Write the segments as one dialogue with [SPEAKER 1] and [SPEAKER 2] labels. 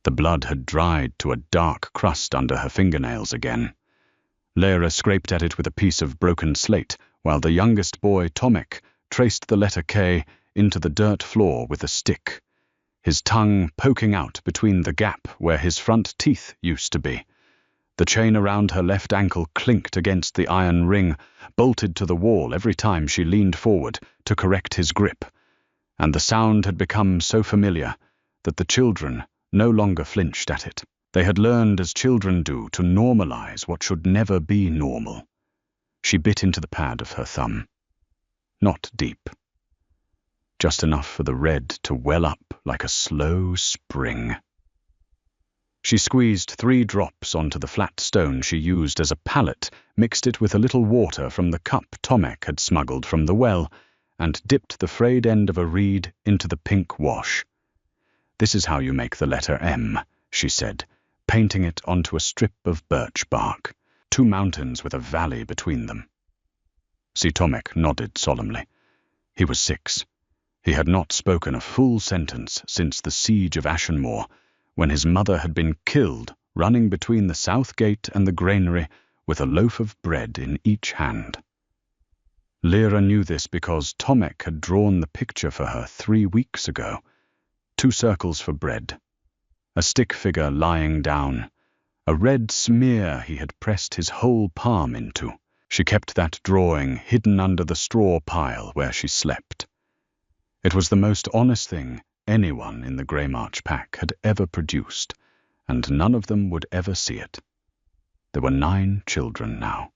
[SPEAKER 1] The blood had dried to a dark crust under her fingernails again. Lyra scraped at it with a piece of broken slate, while the youngest boy, Tomek, traced the letter K into the dirt floor with a stick, his tongue poking out between the gap where his front teeth used to be. The chain around her left ankle clinked against the iron ring, bolted to the wall every time she leaned forward to correct his grip, and the sound had become so familiar that the children no longer flinched at it. They had learned, as children do, to normalize what should never be normal. She bit into the pad of her thumb. Not deep. Just enough for the red to well up like a slow spring. She squeezed 3 drops onto the flat stone she used as a pallet, mixed it with a little water from the cup Tomek had smuggled from the well, and dipped the frayed end of a reed into the pink wash. "This is how you make the letter M," she said, painting it onto a strip of birch bark, 2 mountains with a valley between them. See, Tomek nodded solemnly. He was 6. He had not spoken a full sentence since the siege of Ashenmoor, when his mother had been killed running between the south gate and the granary with a loaf of bread in each hand. Lyra knew this because Tomek had drawn the picture for her 3 weeks ago. 2 circles for bread, a stick figure lying down, a red smear he had pressed his whole palm into. She kept that drawing hidden under the straw pile where she slept. It was the most honest thing anyone in the Greymarch pack had ever produced, and none of them would ever see it. There were 9 children now.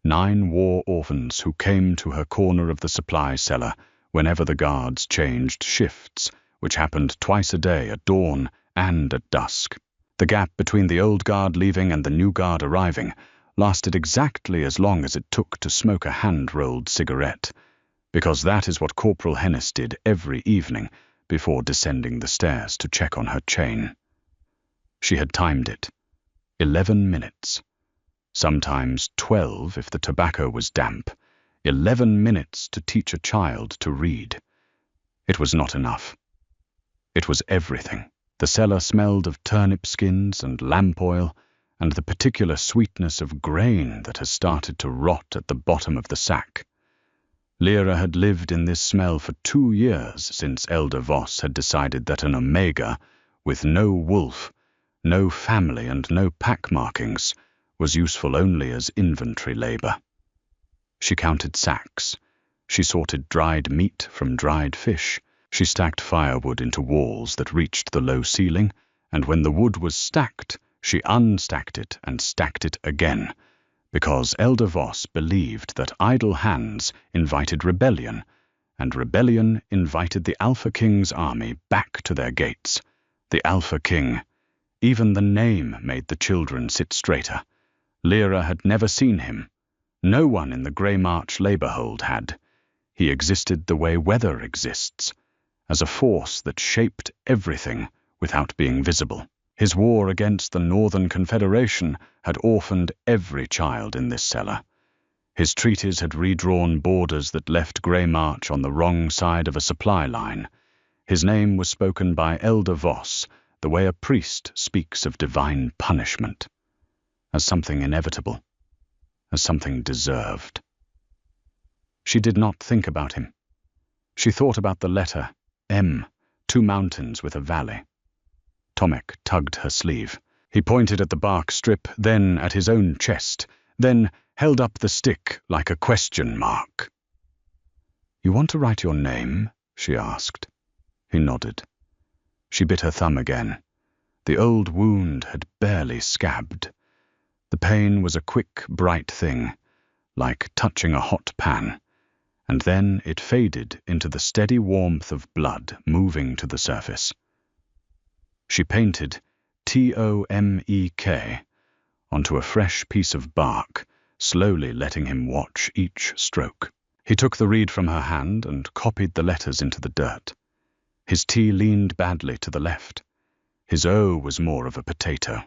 [SPEAKER 1] 9 war orphans who came to her corner of the supply cellar whenever the guards changed shifts, which happened twice a day, at dawn and at dusk. The gap between the old guard leaving and the new guard arriving lasted exactly as long as it took to smoke a hand-rolled cigarette, because that is what Corporal Hennis did every evening before descending the stairs to check on her chain. She had timed it. 11 minutes. Sometimes 12 if the tobacco was damp. 11 minutes to teach a child to read. It was not enough. It was everything. The cellar smelled of turnip skins and lamp oil, and the particular sweetness of grain that has started to rot at the bottom of the sack. Lyra had lived in this smell for 2 years since Elder Voss had decided that an Omega, with no wolf, no family and no pack markings, was useful only as inventory labor. She counted sacks. She sorted dried meat from dried fish. She stacked firewood into walls that reached the low ceiling, and when the wood was stacked, she unstacked it and stacked it again, because Elder Voss believed that idle hands invited rebellion, and rebellion invited the Alpha King's army back to their gates. The Alpha King. Even the name made the children sit straighter. Lyra had never seen him. No one in the Greymarch labor hold had. He existed the way weather exists, as a force that shaped everything without being visible. His war against the Northern Confederation had orphaned every child in this cellar. His treaties had redrawn borders that left Greymarch on the wrong side of a supply line. His name was spoken by Elder Voss, the way a priest speaks of divine punishment, as something inevitable, as something deserved. She did not think about him. She thought about the letter M, 2 mountains with a valley. Tomek tugged her sleeve. He pointed at the bark strip, then at his own chest, then held up the stick like a question mark. "You want to write your name?" she asked. He nodded. She bit her thumb again. The old wound had barely scabbed. The pain was a quick, bright thing, like touching a hot pan, and then it faded into the steady warmth of blood moving to the surface. She painted Tomek onto a fresh piece of bark, slowly letting him watch each stroke. He took the reed from her hand and copied the letters into the dirt. His T leaned badly to the left. His O was more of a potato.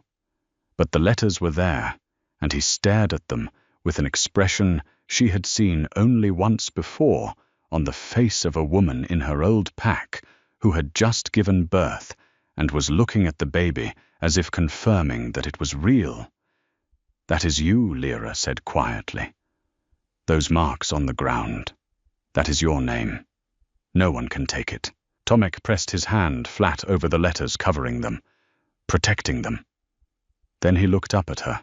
[SPEAKER 1] But the letters were there, and he stared at them with an expression she had seen only once before on the face of a woman in her old pack who had just given birth and was looking at the baby as if confirming that it was real. "That is you," Lyra said quietly. "Those marks on the ground. That is your name. No one can take it." Tomek pressed his hand flat over the letters covering them, protecting them. Then he looked up at her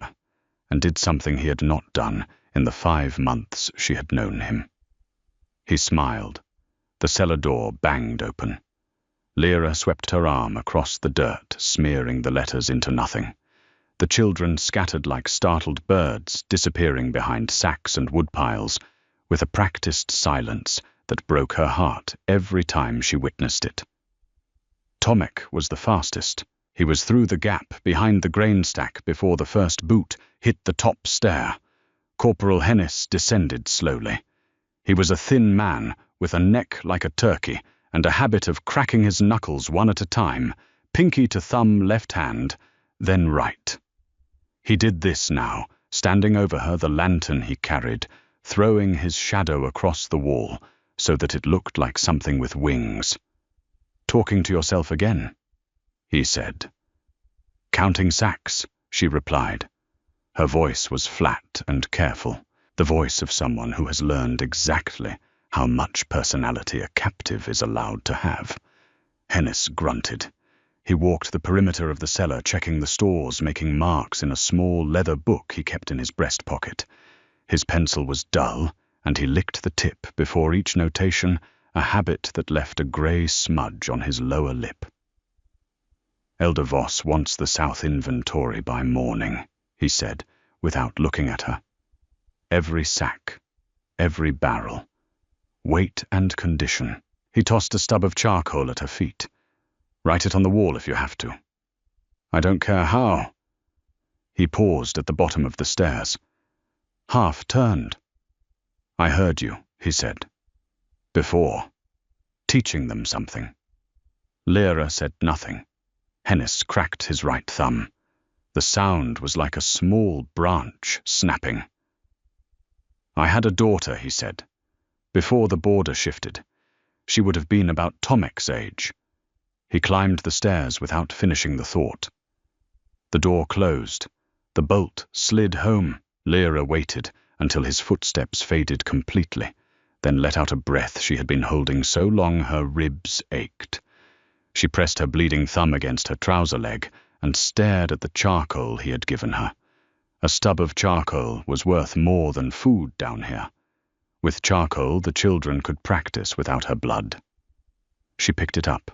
[SPEAKER 1] and did something he had not done in the 5 months she had known him. He smiled. The cellar door banged open. Lyra swept her arm across the dirt, smearing the letters into nothing. The children scattered like startled birds, disappearing behind sacks and woodpiles, with a practiced silence that broke her heart every time she witnessed it. Tomek was the fastest. He was through the gap behind the grain stack before the first boot hit the top stair. Corporal Hennis descended slowly. He was a thin man with a neck like a turkey and a habit of cracking his knuckles one at a time, pinky to thumb left hand, then right. He did this now, standing over her, the lantern he carried, throwing his shadow across the wall so that it looked like something with wings. "Talking to yourself again?" he said. "Counting sacks," she replied. Her voice was flat and careful, the voice of someone who has learned exactly how much personality a captive is allowed to have. Hennis grunted. He walked the perimeter of the cellar, checking the stores, making marks in a small leather book he kept in his breast pocket. His pencil was dull, and he licked the tip before each notation, a habit that left a grey smudge on his lower lip. "Elder Voss wants the south inventory by morning," he said, without looking at her. "Every sack, every barrel, weight and condition." He tossed a stub of charcoal at her feet. "Write it on the wall if you have to." "I don't care how." He paused at the bottom of the stairs. Half turned. "I heard you," he said. "Before. Teaching them something." Lyra said nothing. Hennis cracked his right thumb. The sound was like a small branch snapping. "I had a daughter," he said. "Before the border shifted. She would have been about Tomek's age." He climbed the stairs without finishing the thought. The door closed. The bolt slid home. Lyra waited until his footsteps faded completely, then let out a breath she had been holding so long her ribs ached. She pressed her bleeding thumb against her trouser leg and stared at the charcoal he had given her. A stub of charcoal was worth more than food down here. With charcoal, the children could practice without her blood. She picked it up.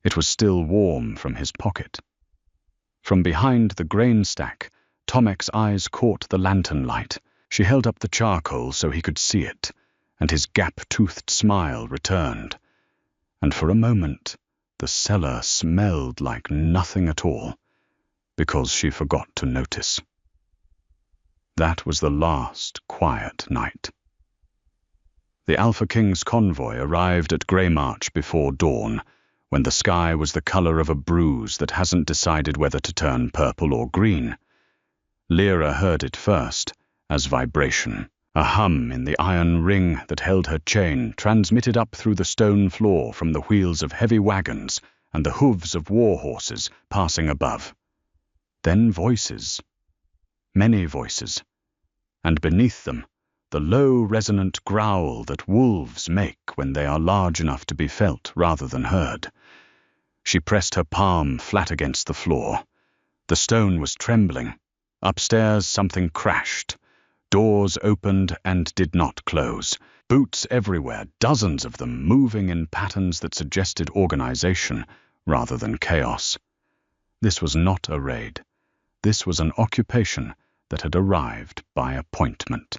[SPEAKER 1] It was still warm from his pocket. From behind the grain stack, Tomek's eyes caught the lantern light. She held up the charcoal so he could see it, and his gap-toothed smile returned. And for a moment, the cellar smelled like nothing at all, because she forgot to notice. That was the last quiet night. The Alpha King's convoy arrived at Greymarch before dawn, when the sky was the color of a bruise that hasn't decided whether to turn purple or green. Lyra heard it first, as vibration, a hum in the iron ring that held her chain, transmitted up through the stone floor from the wheels of heavy wagons and the hooves of war horses passing above. Then voices, many voices, and beneath them, the low, resonant growl that wolves make when they are large enough to be felt rather than heard. She pressed her palm flat against the floor. The stone was trembling. Upstairs, something crashed. Doors opened and did not close. Boots everywhere, dozens of them, moving in patterns that suggested organization rather than chaos. This was not a raid. This was an occupation that had arrived by appointment.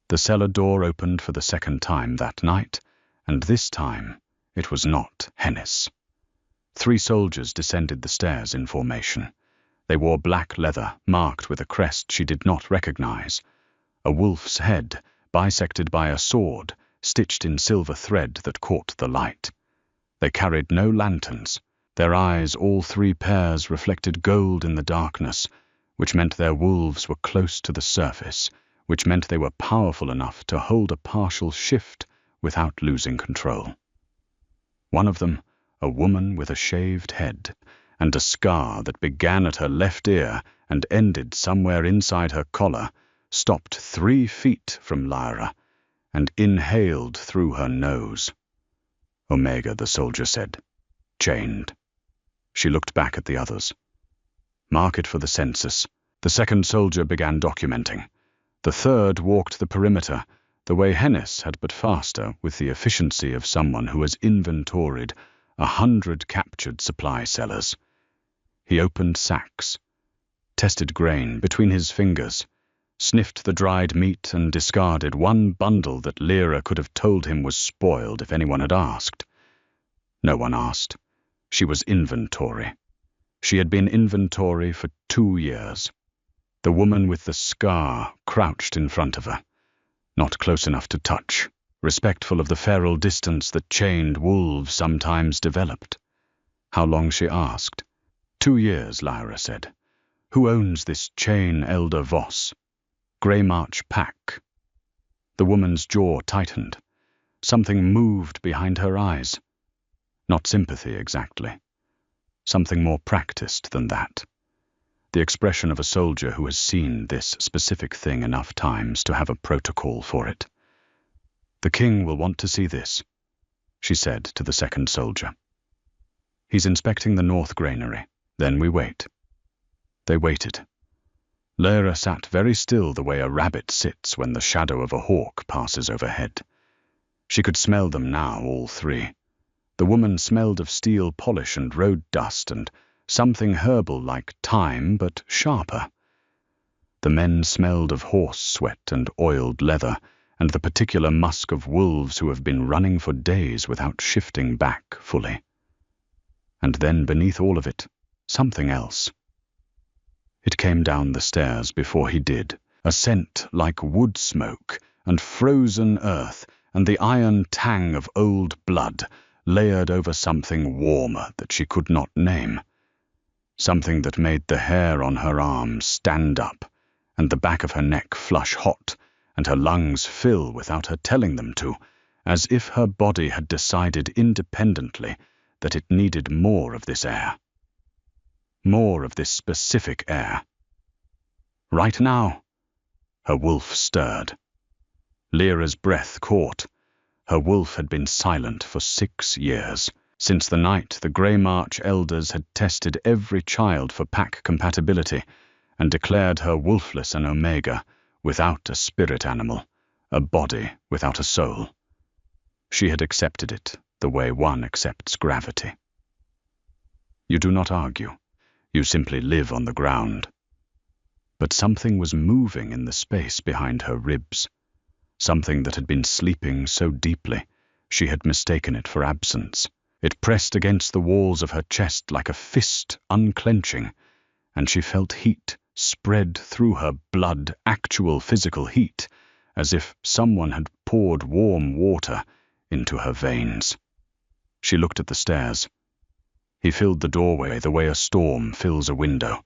[SPEAKER 1] The cellar door opened for the second time that night, and this time it was not Hennis. 3 soldiers descended the stairs in formation. They wore black leather, marked with a crest she did not recognize. A wolf's head, bisected by a sword, stitched in silver thread that caught the light. They carried no lanterns. Their eyes, all 3 pairs, reflected gold in the darkness, which meant their wolves were close to the surface, which meant they were powerful enough to hold a partial shift without losing control. One of them, a woman with a shaved head and a scar that began at her left ear and ended somewhere inside her collar, stopped 3 feet from Lyra and inhaled through her nose. Omega, the soldier said, chained. She looked back at the others. Mark it for the census. The second soldier began documenting. The third walked the perimeter, the way Hennis had, but faster, with the efficiency of someone who has inventoried 100 captured supply sellers. He opened sacks, tested grain between his fingers, sniffed the dried meat and discarded one bundle that Lyra could have told him was spoiled if anyone had asked. No one asked. She was inventory. She had been inventory for 2 years. The woman with the scar crouched in front of her, not close enough to touch, respectful of the feral distance that chained wolves sometimes developed. How long, she asked. 2 years, Lyra said. Who owns this chain, Elder Voss? Greymarch Pack. The woman's jaw tightened. Something moved behind her eyes. Not sympathy, exactly. Something more practiced than that. The expression of a soldier who has seen this specific thing enough times to have a protocol for it. The king will want to see this, she said to the second soldier. He's inspecting the north granary. Then we wait. They waited. Lyra sat very still the way a rabbit sits when the shadow of a hawk passes overhead. She could smell them now, all 3. The woman smelled of steel polish and road dust and something herbal like thyme, but sharper. The men smelled of horse sweat and oiled leather, and the particular musk of wolves who have been running for days without shifting back fully. And then beneath all of it, something else. It came down the stairs before he did, a scent like wood smoke and frozen earth and the iron tang of old blood, layered over something warmer that she could not name. Something that made the hair on her arms stand up, and the back of her neck flush hot, and her lungs fill without her telling them to, as if her body had decided independently that it needed more of this air. More of this specific air. Right now. Her wolf stirred. Lyra's breath caught. Her wolf had been silent for 6 years, since the night the Greymarch elders had tested every child for pack compatibility and declared her wolfless an omega, without a spirit animal, a body without a soul. She had accepted it the way one accepts gravity. You do not argue. You simply live on the ground. But something was moving in the space behind her ribs. Something that had been sleeping so deeply, she had mistaken it for absence. It pressed against the walls of her chest like a fist unclenching, and she felt heat spread through her blood, actual physical heat, as if someone had poured warm water into her veins. She looked at the stairs. He filled the doorway the way a storm fills a window.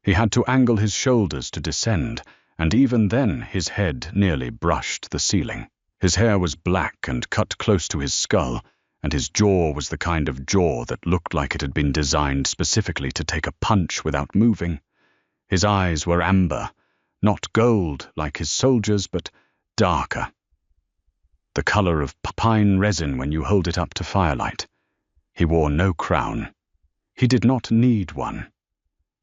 [SPEAKER 1] He had to angle his shoulders to descend, and even then his head nearly brushed the ceiling. His hair was black and cut close to his skull, and his jaw was the kind of jaw that looked like it had been designed specifically to take a punch without moving. His eyes were amber, not gold like his soldiers', but darker. The color of pine resin when you hold it up to firelight. He wore no crown. He did not need one.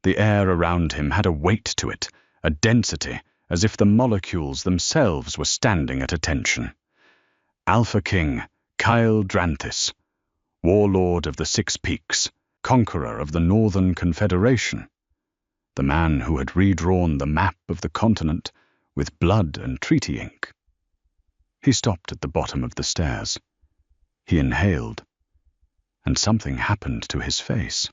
[SPEAKER 1] The air around him had a weight to it, a density, as if the molecules themselves were standing at attention. Alpha King, Kyle Dranthis, warlord of the 6 Peaks, conqueror of the Northern Confederation, the man who had redrawn the map of the continent with blood and treaty ink. He stopped at the bottom of the stairs. He inhaled, and something happened to his face.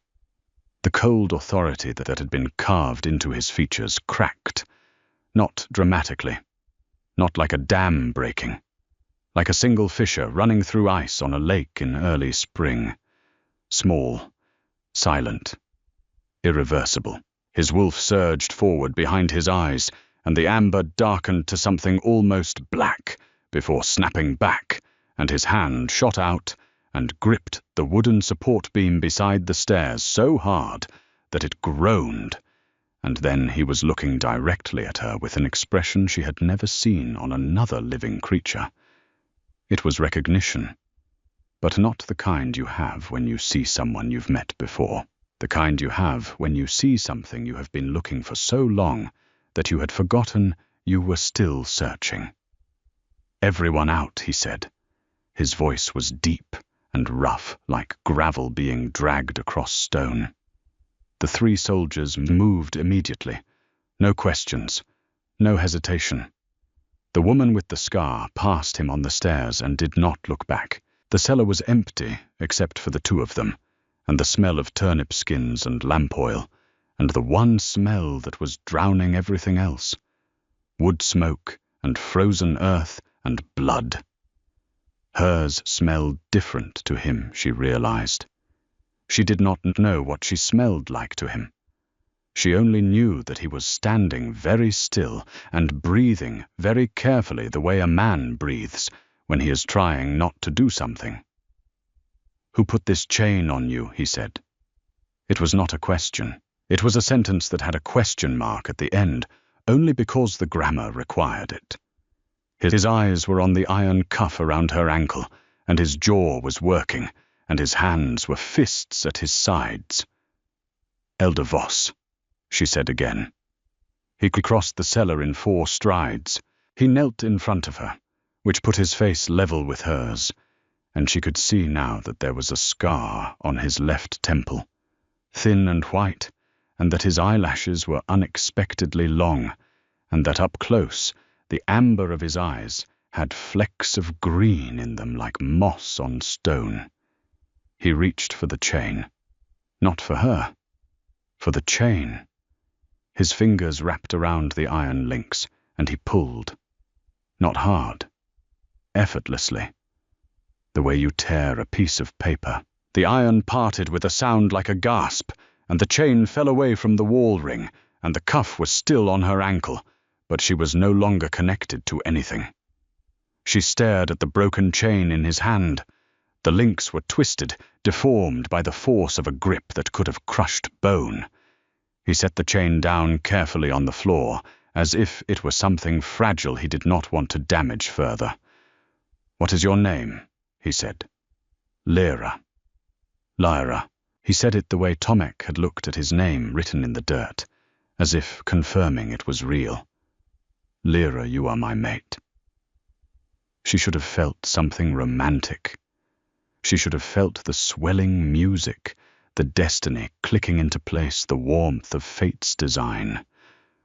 [SPEAKER 1] The cold authority that had been carved into his features cracked, not dramatically, not like a dam breaking, like a single fissure running through ice on a lake in early spring. Small, silent, irreversible. His wolf surged forward behind his eyes, and the amber darkened to something almost black before snapping back, and his hand shot out and gripped the wooden support beam beside the stairs so hard that it groaned, and then he was looking directly at her with an expression she had never seen on another living creature. It was recognition, but not the kind you have when you see someone you've met before, the kind you have when you see something you have been looking for so long that you had forgotten you were still searching. "Everyone out," he said. His voice was deep and rough, like gravel being dragged across stone. The 3 soldiers moved immediately. No questions, no hesitation. The woman with the scar passed him on the stairs and did not look back. The cellar was empty except for the 2 of them, and the smell of turnip skins and lamp oil, and the one smell that was drowning everything else: wood smoke and frozen earth and blood. Hers smelled different to him, she realized. She did not know what she smelled like to him. She only knew that he was standing very still and breathing very carefully the way a man breathes when he is trying not to do something. "Who put this chain on you?" he said. It was not a question. It was a sentence that had a question mark at the end, only because the grammar required it. His eyes were on the iron cuff around her ankle, and his jaw was working, and his hands were fists at his sides. "Elder Voss," she said again. He crossed the cellar in 4 strides. He knelt in front of her, which put his face level with hers, and she could see now that there was a scar on his left temple, thin and white, and that his eyelashes were unexpectedly long, and that up close the amber of his eyes had flecks of green in them like moss on stone. He reached for the chain. Not for her. For the chain. His fingers wrapped around the iron links, and he pulled. Not hard. Effortlessly. The way you tear a piece of paper. The iron parted with a sound like a gasp, and the chain fell away from the wall ring, and the cuff was still on her ankle, but she was no longer connected to anything. She stared at the broken chain in his hand. The links were twisted, deformed by the force of a grip that could have crushed bone. He set the chain down carefully on the floor, as if it were something fragile he did not want to damage further. "What is your name?" he said. "Lyra." "Lyra." He said it the way Tomek had looked at his name written in the dirt, as if confirming it was real. "Lyra, you are my mate." She should have felt something romantic. She should have felt the swelling music, the destiny clicking into place, the warmth of fate's design.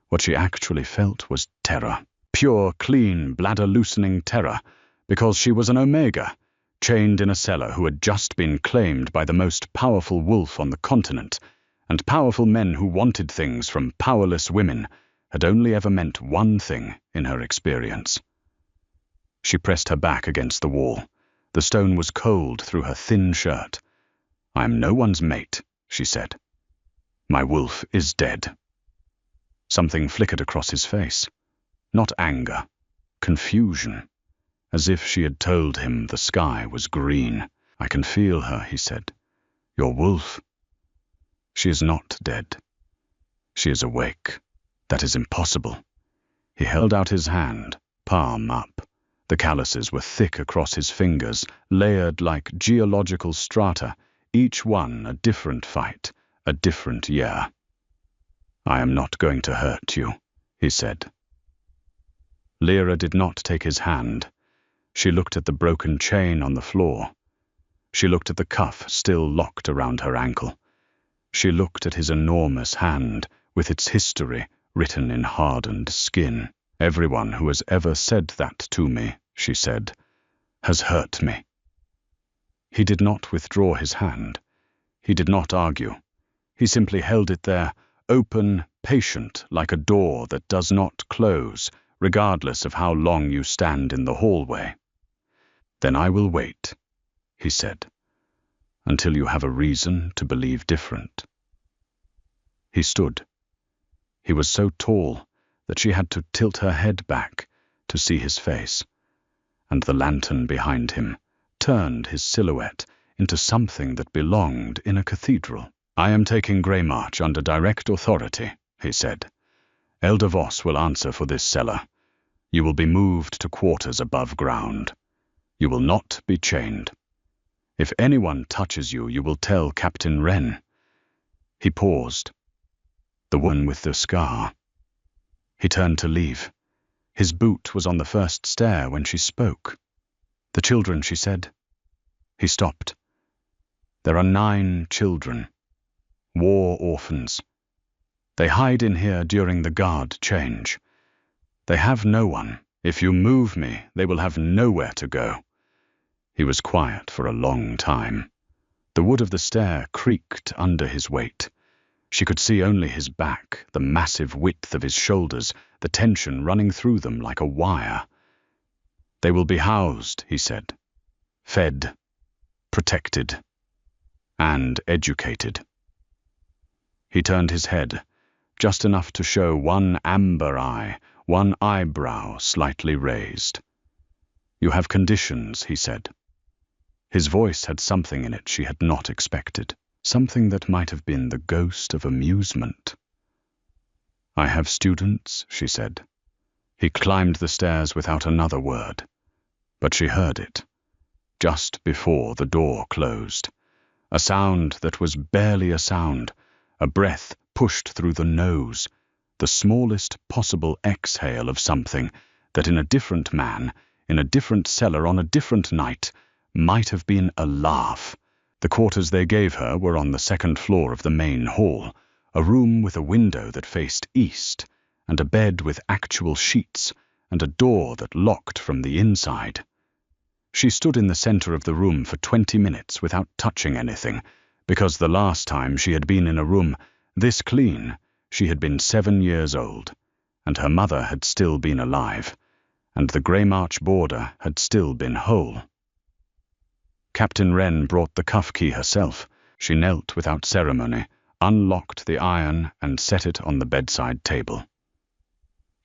[SPEAKER 1] What she actually felt was terror. Pure, clean, bladder-loosening terror, because she was an Omega, chained in a cellar who had just been claimed by the most powerful wolf on the continent, and powerful men who wanted things from powerless women had only ever meant one thing in her experience. She pressed her back against the wall. The stone was cold through her thin shirt. "I am no one's mate," she said. "My wolf is dead." Something flickered across his face. Not anger, confusion, as if she had told him the sky was green. "I can feel her," he said. "Your wolf. She is not dead. She is awake. That is impossible." He held out his hand, palm up. The calluses were thick across his fingers, layered like geological strata, each one a different fight, a different year. "I am not going to hurt you," he said. Lyra did not take his hand. She looked at the broken chain on the floor. She looked at the cuff still locked around her ankle. She looked at his enormous hand, with its history written in hardened skin. "Everyone who has ever said that to me," she said, "has hurt me." He did not withdraw his hand. He did not argue. He simply held it there, open, patient, like a door that does not close, regardless of how long you stand in the hallway. "Then I will wait," he said, "until you have a reason to believe different." He stood. He was so tall that she had to tilt her head back to see his face, and the lantern behind him turned his silhouette into something that belonged in a cathedral. "I am taking Greymarch under direct authority," he said. "Elder Voss will answer for this cellar. You will be moved to quarters above ground. You will not be chained. If anyone touches you, you will tell Captain Wren." He paused. The woman with the scar. He turned to leave. His boot was on the first stair when she spoke. "The children," she said. He stopped. "There are 9 children. War orphans. They hide in here during the guard change. They have no one. If you move me, they will have nowhere to go." He was quiet for a long time. The wood of the stair creaked under his weight. She could see only his back, the massive width of his shoulders, the tension running through them like a wire. "They will be housed," he said. "Fed, protected, and educated." He turned his head, just enough to show one amber eye, one eyebrow slightly raised. "You have conditions," he said. His voice had something in it she had not expected, something that might have been the ghost of amusement. "I have students," she said. He climbed the stairs without another word, but she heard it, just before the door closed. A sound that was barely a sound, a breath pushed through the nose, the smallest possible exhale of something that in a different man, in a different cellar on a different night, might have been a laugh. The quarters they gave her were on the second floor of the main hall, a room with a window that faced east, and a bed with actual sheets, and a door that locked from the inside. She stood in the center of the room for 20 minutes without touching anything, because the last time she had been in a room this clean, she had been 7 years old, and her mother had still been alive, and the Greymarch border had still been whole. Captain Wren brought the cuff key herself. She knelt without ceremony, unlocked the iron, and set it on the bedside table.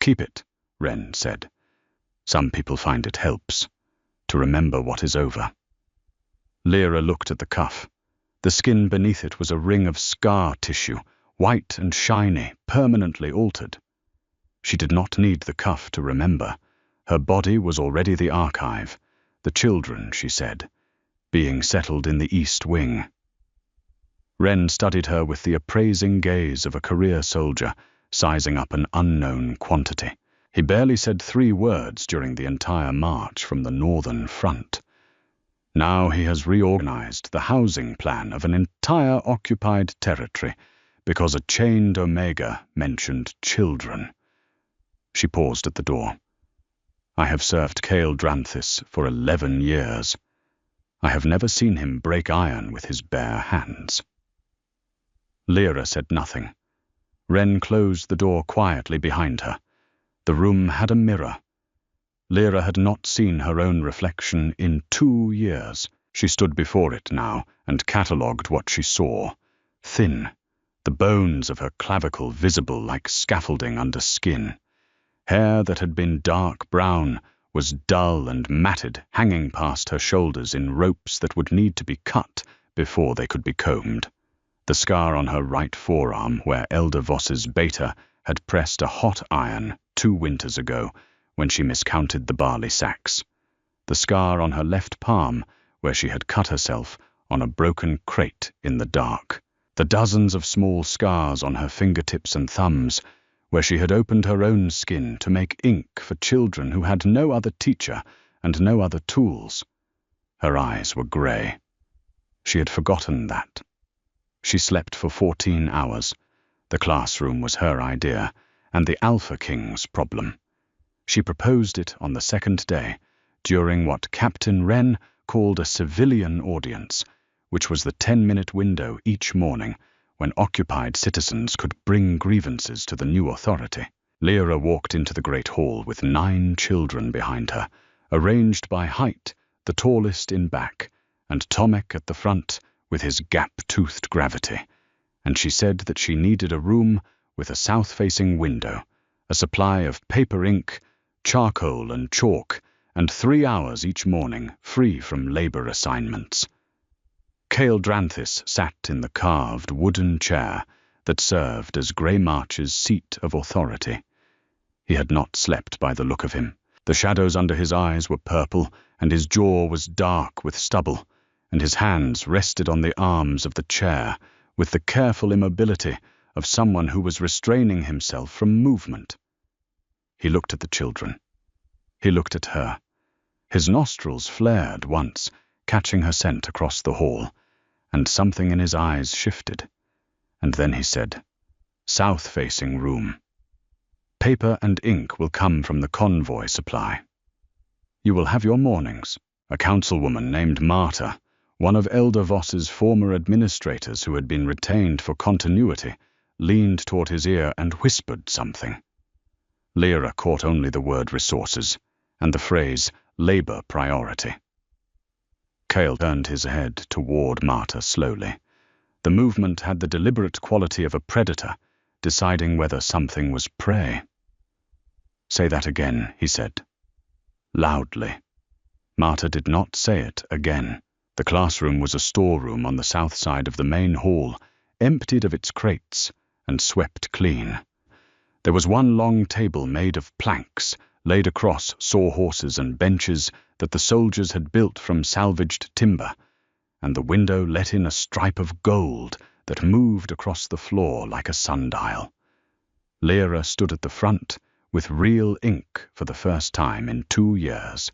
[SPEAKER 1] "Keep it," Wren said. "Some people find it helps to remember what is over." Lyra looked at the cuff. The skin beneath it was a ring of scar tissue, white and shiny, permanently altered. She did not need the cuff to remember. Her body was already the archive. The children, she said, being settled in the East Wing. Wren studied her with the appraising gaze of a career soldier, sizing up an unknown quantity. He barely said 3 words during the entire march from the northern front. Now he has reorganized the housing plan of an entire occupied territory because a chained Omega mentioned children. She paused at the door. "I have served Cale Dranthis for 11 years. I have never seen him break iron with his bare hands." Lyra said nothing. Wren closed the door quietly behind her. The room had a mirror. Lyra had not seen her own reflection in 2 years. She stood before it now and catalogued what she saw. Thin, the bones of her clavicle visible like scaffolding under skin. Hair that had been dark brown was dull and matted, hanging past her shoulders in ropes that would need to be cut before they could be combed. The scar on her right forearm, where Elder Voss's beta had pressed a hot iron 2 winters ago when she miscounted the barley sacks. The scar on her left palm, where she had cut herself on a broken crate in the dark. The dozens of small scars on her fingertips and thumbs, where she had opened her own skin to make ink for children who had no other teacher and no other tools. Her eyes were grey. She had forgotten that. She slept for 14 hours. The classroom was her idea, and the Alpha King's problem. She proposed it on the 2nd day, during what Captain Wren called a civilian audience, which was the 10-minute window each morning when occupied citizens could bring grievances to the new authority. Lyra walked into the great hall with 9 children behind her, arranged by height, the tallest in back, and Tomek at the front with his gap-toothed gravity, and she said that she needed a room with a south-facing window, a supply of paper ink, charcoal and chalk, and 3 hours each morning free from labor assignments. Cale Dranthis sat in the carved wooden chair that served as Grey March's seat of authority. He had not slept by the look of him. The shadows under his eyes were purple, and his jaw was dark with stubble, and his hands rested on the arms of the chair with the careful immobility of someone who was restraining himself from movement. He looked at the children. He looked at her. His nostrils flared once, catching her scent across the hall, and something in his eyes shifted. And then he said, "South-facing room. Paper and ink will come from the convoy supply. You will have your mornings." A councilwoman named Marta, one of Elder Voss's former administrators who had been retained for continuity, leaned toward his ear and whispered something. Lyra caught only the word resources and the phrase labor priority. Cale turned his head toward Marta slowly. The movement had the deliberate quality of a predator, deciding whether something was prey. "Say that again," he said. Loudly. Marta did not say it again. The classroom was a storeroom on the south side of the main hall, emptied of its crates and swept clean. There was one long table made of planks, laid across sawhorses and benches that the soldiers had built from salvaged timber, and the window let in a stripe of gold that moved across the floor like a sundial. Lyra stood at the front with real ink for the first time in 2 years,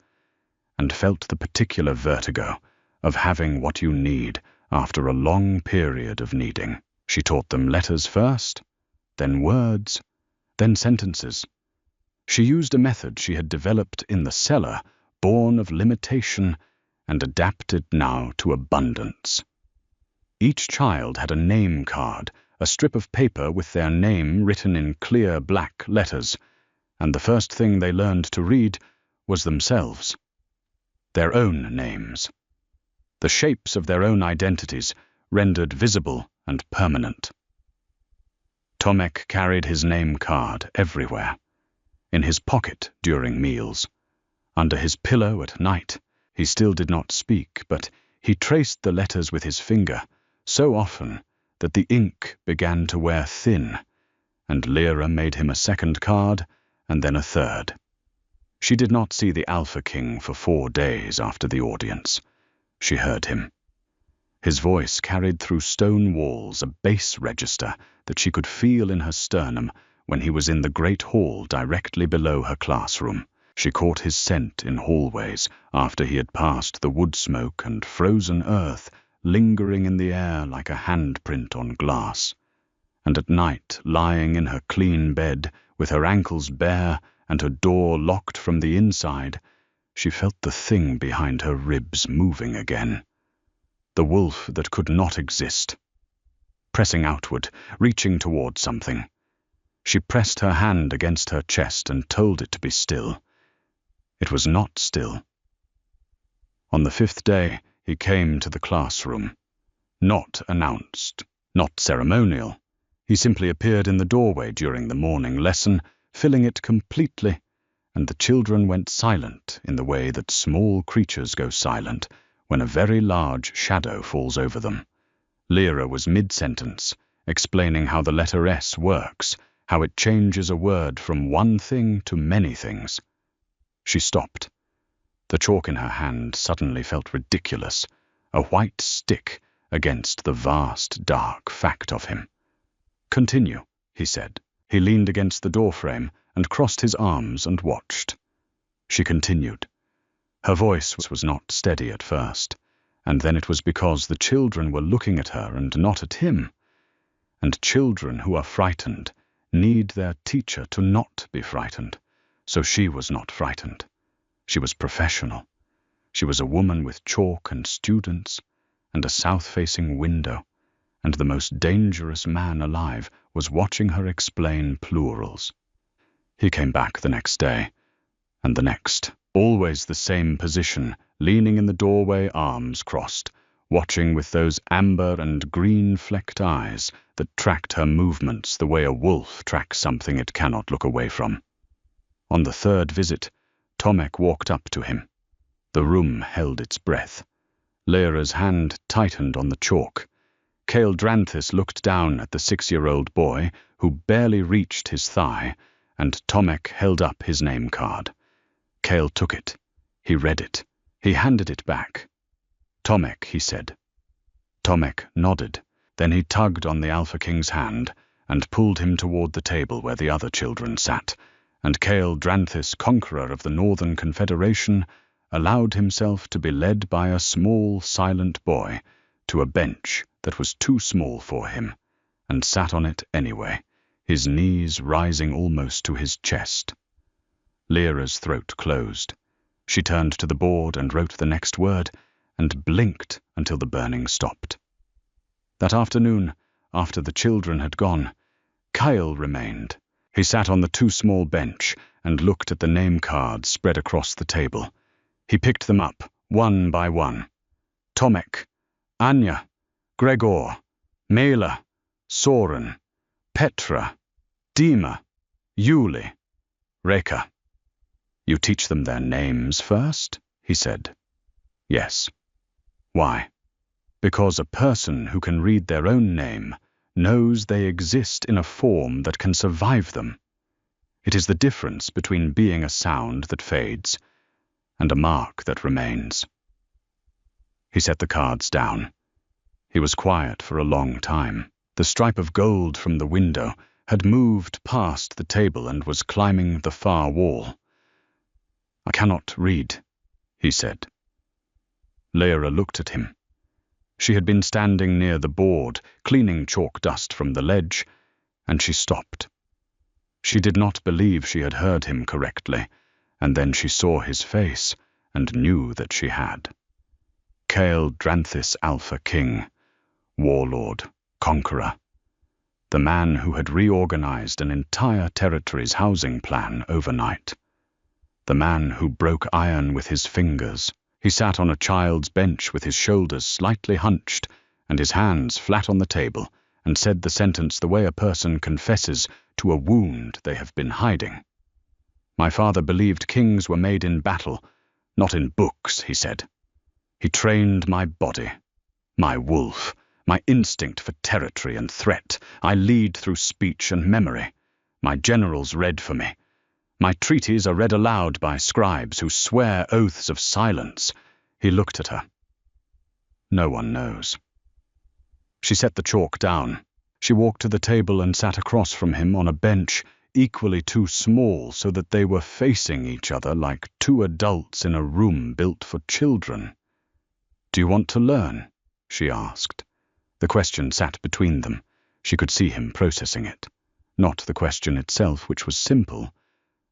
[SPEAKER 1] and felt the particular vertigo of having what you need after a long period of needing. She taught them letters first, then words, then sentences. She used a method she had developed in the cellar, born of limitation and adapted now to abundance. Each child had a name card, a strip of paper with their name written in clear black letters, and the first thing they learned to read was themselves. Their own names. The shapes of their own identities rendered visible and permanent. Tomek carried his name card everywhere. In his pocket during meals. Under his pillow at night. He still did not speak, but he traced the letters with his finger so often that the ink began to wear thin, and Lyra made him a second card and then a third. She did not see the Alpha King for 4 days after the audience. She heard him. His voice carried through stone walls a bass register that she could feel in her sternum when he was in the great hall directly below her classroom. She caught his scent in hallways after he had passed the wood smoke and frozen earth lingering in the air like a handprint on glass. And at night, lying in her clean bed with her ankles bare and her door locked from the inside, she felt the thing behind her ribs moving again. The wolf that could not exist. Pressing outward, reaching toward something. She pressed her hand against her chest and told it to be still. It was not still. On the 5th day, he came to the classroom. Not announced, not ceremonial. He simply appeared in the doorway during the morning lesson, filling it completely, and the children went silent in the way that small creatures go silent when a very large shadow falls over them. Lyra was mid-sentence, explaining how the letter S works, how it changes a word from one thing to many things. She stopped. The chalk in her hand suddenly felt ridiculous, a white stick against the vast, dark fact of him. "Continue," he said. He leaned against the doorframe and crossed his arms and watched. She continued. Her voice was not steady at first, and then it was because the children were looking at her and not at him. And children who are frightened need their teacher to not be frightened, so she was not frightened. She was professional. She was a woman with chalk and students and a south-facing window, and the most dangerous man alive was watching her explain plurals. He came back the next day, and the next, always the same position, leaning in the doorway, arms crossed, watching with those amber and green-flecked eyes that tracked her movements the way a wolf tracks something it cannot look away from. On the 3rd visit, Tomek walked up to him. The room held its breath. Lyra's hand tightened on the chalk. Cale Dranthis looked down at the 6-year-old boy, who barely reached his thigh, and Tomek held up his name card. Cale took it. He read it. He handed it back. "Tomek," he said. Tomek nodded. Then he tugged on the Alpha King's hand and pulled him toward the table where the other children sat, and Cale Dranthis, conqueror of the Northern Confederation, allowed himself to be led by a small, silent boy to a bench that was too small for him, and sat on it anyway, his knees rising almost to his chest. Lyra's throat closed. She turned to the board and wrote the next word, and blinked until the burning stopped. That afternoon, after the children had gone, Kyle remained. He sat on the too small bench and looked at the name cards spread across the table. He picked them up, one by one. Tomek, Anya, Gregor, Mela, Soren, Petra, Dima, Yuli, Reka. "You teach them their names first?" he said. "Yes." "Why?" "Because a person who can read their own name knows they exist in a form that can survive them. It is the difference between being a sound that fades and a mark that remains." He set the cards down. He was quiet for a long time. The stripe of gold from the window had moved past the table and was climbing the far wall. "I cannot read," he said. Lyra looked at him. She had been standing near the board, cleaning chalk dust from the ledge, and she stopped. She did not believe she had heard him correctly, and then she saw his face and knew that she had. Cale Dranthis Alpha King, warlord, conqueror, the man who had reorganized an entire territory's housing plan overnight, the man who broke iron with his fingers. He sat on a child's bench with his shoulders slightly hunched and his hands flat on the table, and said the sentence the way a person confesses to a wound they have been hiding. "My father believed kings were made in battle, not in books," he said. "He trained my body, my wolf, my instinct for territory and threat. I lead through speech and memory. My generals read for me. My treaties are read aloud by scribes who swear oaths of silence." He looked at her. "No one knows." She set the chalk down. She walked to the table and sat across from him on a bench equally too small so that they were facing each other like two adults in a room built for children. "Do you want to learn?" she asked. The question sat between them. She could see him processing it. Not the question itself, which was simple,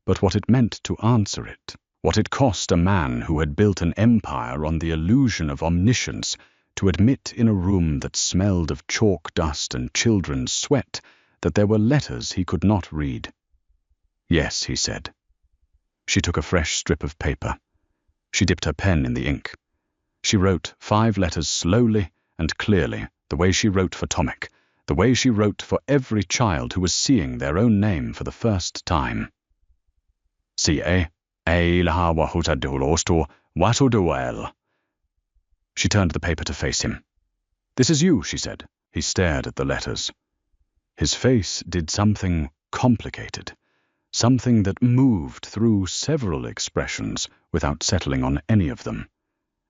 [SPEAKER 1] but what it meant to answer it, what it cost a man who had built an empire on the illusion of omniscience to admit in a room that smelled of chalk dust and children's sweat that there were letters he could not read. "Yes," he said. She took a fresh strip of paper. She dipped her pen in the ink. She wrote 5 letters slowly and clearly, the way she wrote for Tomek, the way she wrote for every child who was seeing their own name for the first time. C.A. Watuduel. She turned the paper to face him. "This is you," she said. He stared at the letters. His face did something complicated, something that moved through several expressions without settling on any of them.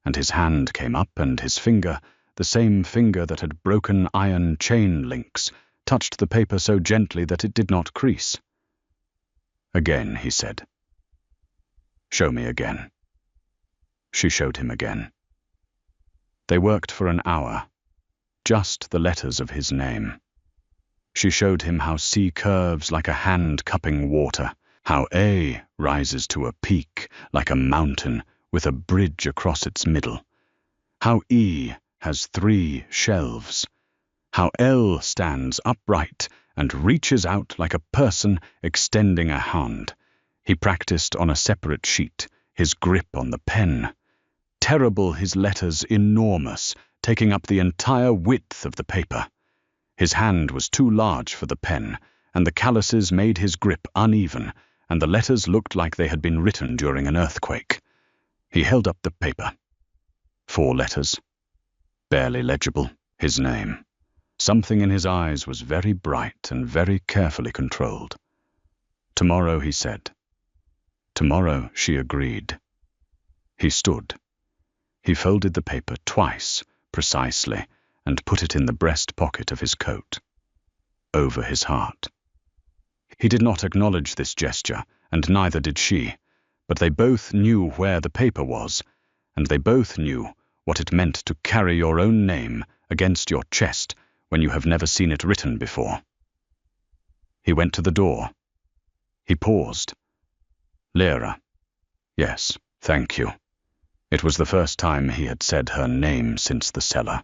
[SPEAKER 1] And his hand came up, and his finger, the same finger that had broken iron chain links, touched the paper so gently that it did not crease. "Again," he said. "Show me again." She showed him again. They worked for an hour, just the letters of his name. She showed him how C curves like a hand cupping water, how A rises to a peak like a mountain with a bridge across its middle, how E has 3 shelves, how L stands upright and reaches out like a person extending a hand. He practiced on a separate sheet, his grip on the pen. Terrible, his letters enormous, taking up the entire width of the paper. His hand was too large for the pen, and the calluses made his grip uneven, and the letters looked like they had been written during an earthquake. He held up the paper. 4 letters, barely legible, his name. Something in his eyes was very bright and very carefully controlled. Tomorrow, he said. Tomorrow, she agreed. He stood. He folded the paper twice, precisely, and put it in the breast pocket of his coat, over his heart. He did not acknowledge this gesture, and neither did she, but they both knew where the paper was, and they both knew what it meant to carry your own name against your chest when you have never seen it written before. He went to the door. He paused. Lyra. Yes, thank you. It was the first time he had said her name since the cellar.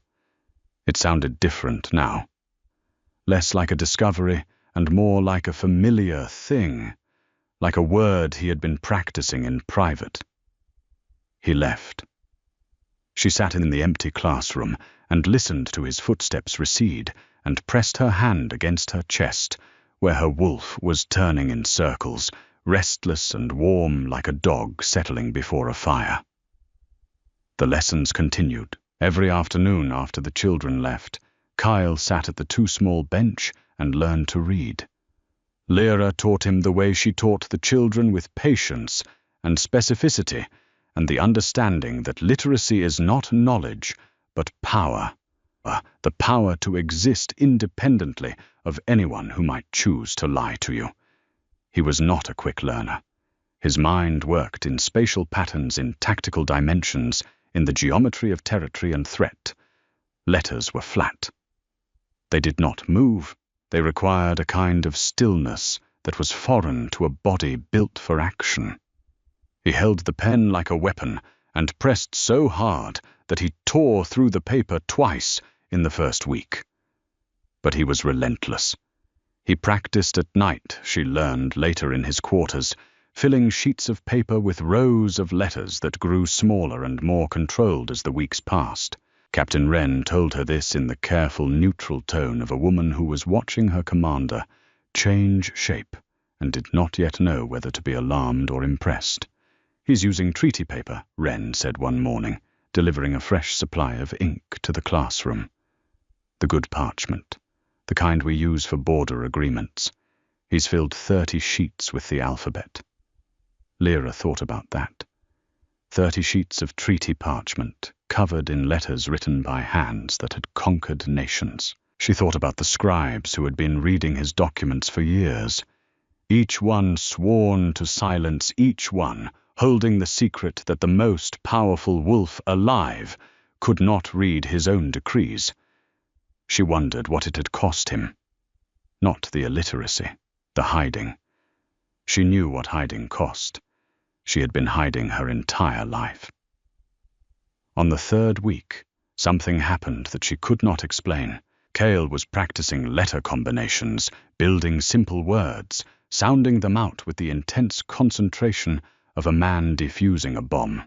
[SPEAKER 1] It sounded different now. Less like a discovery and more like a familiar thing, like a word he had been practicing in private. He left. She sat in the empty classroom and listened to his footsteps recede and pressed her hand against her chest, where her wolf was turning in circles, restless and warm like a dog settling before a fire. The lessons continued. Every afternoon after the children left, Kyle sat at the too-small bench and learned to read. Lyra taught him the way she taught the children, with patience and specificity, and the understanding that literacy is not knowledge, but power, the power to exist independently of anyone who might choose to lie to you. He was not a quick learner. His mind worked in spatial patterns, in tactical dimensions, in the geometry of territory and threat. Letters were flat. They did not move. They required a kind of stillness that was foreign to a body built for action. He held the pen like a weapon and pressed so hard that he tore through the paper twice in the first week. But he was relentless. He practiced at night, she learned later in his quarters, filling sheets of paper with rows of letters that grew smaller and more controlled as the weeks passed. Captain Wren told her this in the careful, neutral tone of a woman who was watching her commander change shape and did not yet know whether to be alarmed or impressed. He's using treaty paper, Wren said one morning, delivering a fresh supply of ink to the classroom. The good parchment, the kind we use for border agreements. He's filled 30 sheets with the alphabet. Lyra thought about that. 30 sheets of treaty parchment, covered in letters written by hands that had conquered nations. She thought about the scribes who had been reading his documents for years, each one sworn to silence, each one holding the secret that the most powerful wolf alive could not read his own decrees. She wondered what it had cost him. Not the illiteracy, the hiding. She knew what hiding cost. She had been hiding her entire life. On the third week, something happened that she could not explain. Cale was practicing letter combinations, building simple words, sounding them out with the intense concentration of a man defusing a bomb.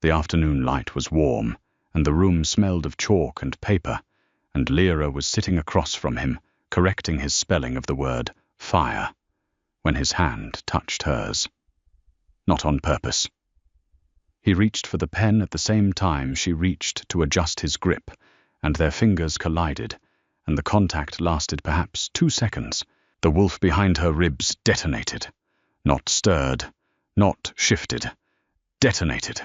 [SPEAKER 1] The afternoon light was warm, and the room smelled of chalk and paper, and Lyra was sitting across from him, correcting his spelling of the word fire, when his hand touched hers. Not on purpose. He reached for the pen at the same time she reached to adjust his grip, and their fingers collided, and the contact lasted perhaps 2 seconds. The wolf behind her ribs detonated. Not stirred, not shifted. Detonated.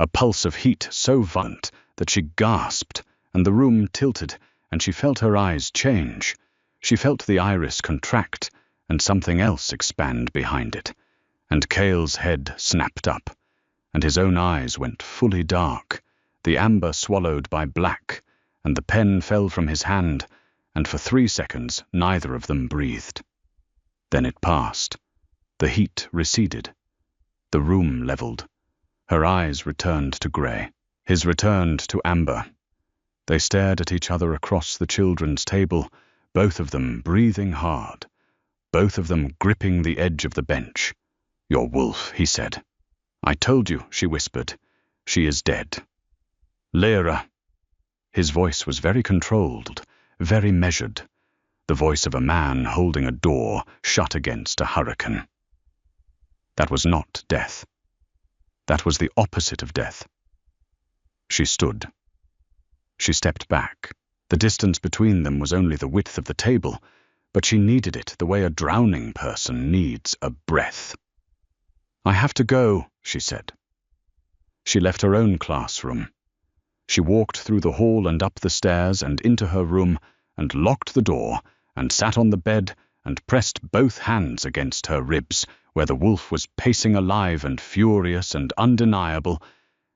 [SPEAKER 1] A pulse of heat so violent that she gasped, and the room tilted, and she felt her eyes change. She felt the iris contract, and something else expand behind it, and Cale's head snapped up, and his own eyes went fully dark, the amber swallowed by black, and the pen fell from his hand, and for 3 seconds neither of them breathed. Then it passed. The heat receded. The room leveled. Her eyes returned to grey. His returned to amber. They stared at each other across the children's table, both of them breathing hard, both of them gripping the edge of the bench. "Your wolf," he said. "I told you," she whispered. "She is dead." "Lyra." His voice was very controlled, very measured, the voice of a man holding a door shut against a hurricane. That was not death. That was the opposite of death. She stood. She stepped back. The distance between them was only the width of the table, but she needed it the way a drowning person needs a breath. "I have to go," she said. She left her own classroom. She walked through the hall and up the stairs and into her room and locked the door and sat on the bed and pressed both hands against her ribs, where the wolf was pacing alive and furious and undeniable,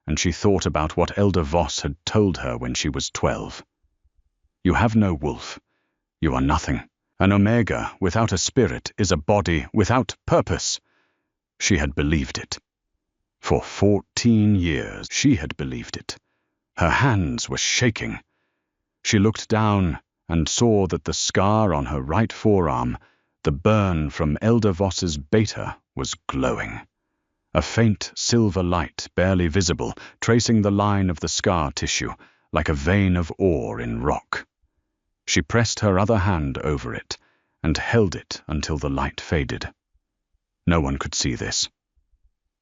[SPEAKER 1] and she thought about what Elder Voss had told her when she was 12. "You have no wolf. You are nothing. An omega without a spirit is a body without purpose." She had believed it. For 14 years she had believed it. Her hands were shaking. She looked down and saw that the scar on her right forearm, the burn from Elder Voss's beta, was glowing. A faint silver light, barely visible, tracing the line of the scar tissue, like a vein of ore in rock. She pressed her other hand over it and held it until the light faded. No one could see this.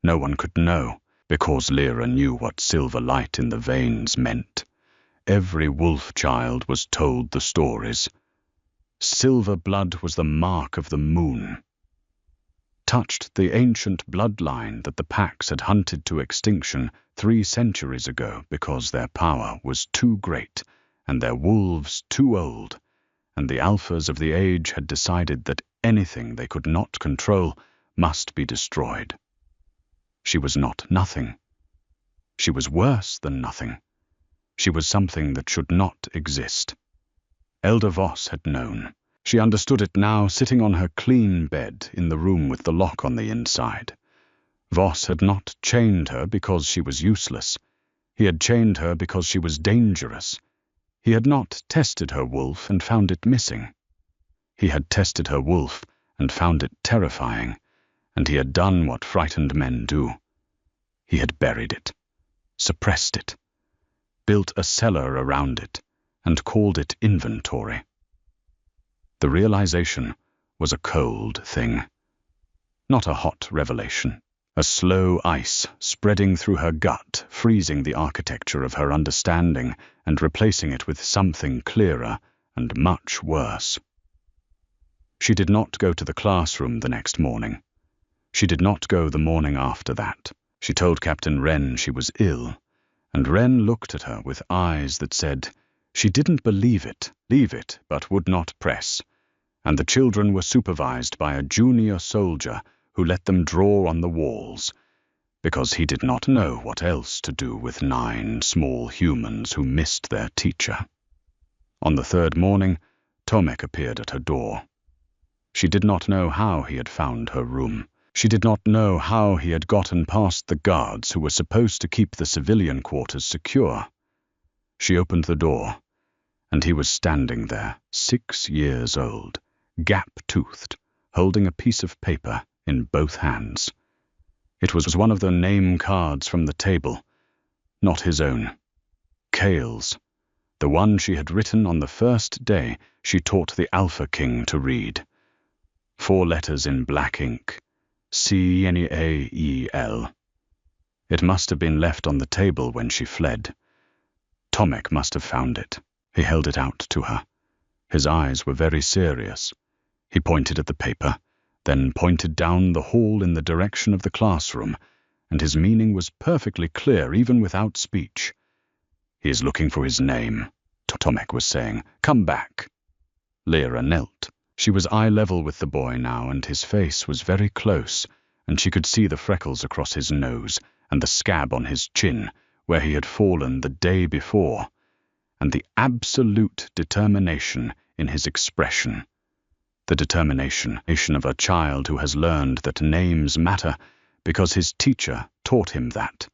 [SPEAKER 1] No one could know, because Lyra knew what silver light in the veins meant. Every wolf child was told the stories. Silver blood was the mark of the moon. Touched the ancient bloodline that the packs had hunted to extinction 3 centuries ago because their power was too great and their wolves too old, and the alphas of the age had decided that anything they could not control must be destroyed. She was not nothing. She was worse than nothing. She was something that should not exist. Elder Voss had known. She understood it now, sitting on her clean bed in the room with the lock on the inside. Voss had not chained her because she was useless. He had chained her because she was dangerous. He had not tested her wolf and found it missing. He had tested her wolf and found it terrifying, and he had done what frightened men do. He had buried it, suppressed it, built a cellar around it, and called it inventory. The realization was a cold thing, not a hot revelation, a slow ice spreading through her gut, freezing the architecture of her understanding and replacing it with something clearer and much worse. She did not go to the classroom the next morning. She did not go the morning after that. She told Captain Wren she was ill, and Wren looked at her with eyes that said she didn't believe it, leave it, but would not press, and the children were supervised by a junior soldier who let them draw on the walls, because he did not know what else to do with 9 small humans who missed their teacher. On the 3rd morning, Tomek appeared at her door. She did not know how he had found her room. She did not know how he had gotten past the guards who were supposed to keep the civilian quarters secure. She opened the door, and he was standing there, 6 years old, gap-toothed, holding a piece of paper in both hands. It was one of the name cards from the table, not his own. Kale's, the one she had written on the first day she taught the Alpha King to read. 4 letters in black ink, Cael. It must have been left on the table when she fled. Tomek must have found it. He held it out to her. His eyes were very serious. He pointed at the paper, then pointed down the hall in the direction of the classroom, and his meaning was perfectly clear even without speech. "He is looking for his name," Tomek was saying. "Come back." Lyra knelt. She was eye level with the boy now, and his face was very close, and she could see the freckles across his nose and the scab on his chin, where he had fallen the day before, and the absolute determination in his expression. The determination of a child who has learned that names matter because his teacher taught him that,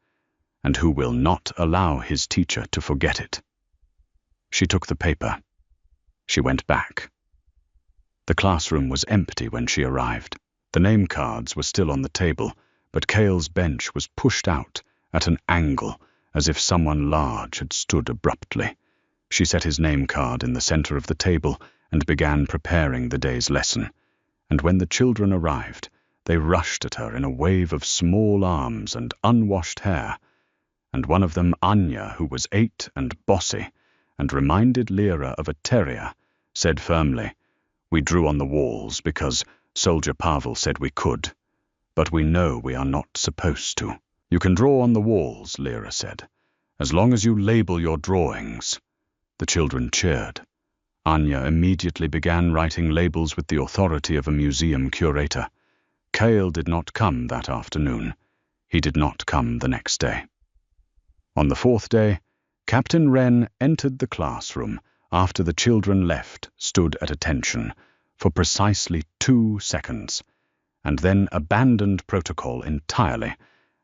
[SPEAKER 1] and who will not allow his teacher to forget it. She took the paper. She went back. The classroom was empty when she arrived. The name cards were still on the table, but Kale's bench was pushed out at an angle, as if someone large had stood abruptly. She set his name card in the center of the table and began preparing the day's lesson, and when the children arrived, they rushed at her in a wave of small arms and unwashed hair, and one of them, Anya, who was 8 and bossy, and reminded Lyra of a terrier, said firmly, "We drew on the walls because Soldier Pavel said we could, but we know we are not supposed to." "You can draw on the walls," Lyra said, "as long as you label your drawings." The children cheered. Anya immediately began writing labels with the authority of a museum curator. Cale did not come that afternoon. He did not come the next day. On the fourth day, Captain Wren entered the classroom after the children left, stood at attention for precisely 2 seconds, and then abandoned protocol entirely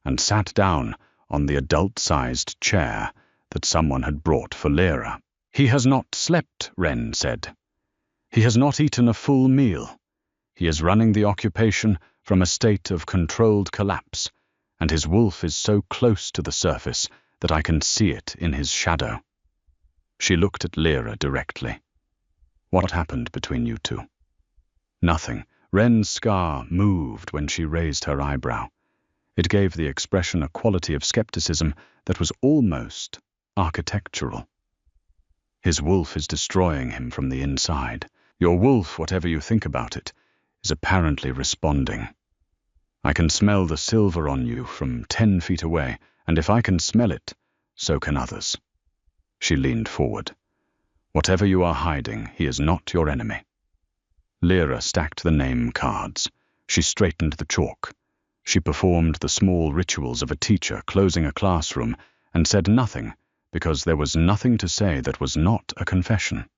[SPEAKER 1] and sat down on the adult-sized chair that someone had brought for Lyra. "He has not slept," Wren said. "He has not eaten a full meal. He is running the occupation from a state of controlled collapse, and his wolf is so close to the surface that I can see it in his shadow." She looked at Lyra directly. "What happened between you two?" "Nothing." Wren's scar moved when she raised her eyebrow. It gave the expression a quality of skepticism that was almost architectural. "His wolf is destroying him from the inside. Your wolf, whatever you think about it, is apparently responding. I can smell the silver on you from 10 feet away, and if I can smell it, so can others." She leaned forward. "Whatever you are hiding, he is not your enemy." Lyra stacked the name cards. She straightened the chalk. She performed the small rituals of a teacher closing a classroom and said nothing because there was nothing to say that was not a confession.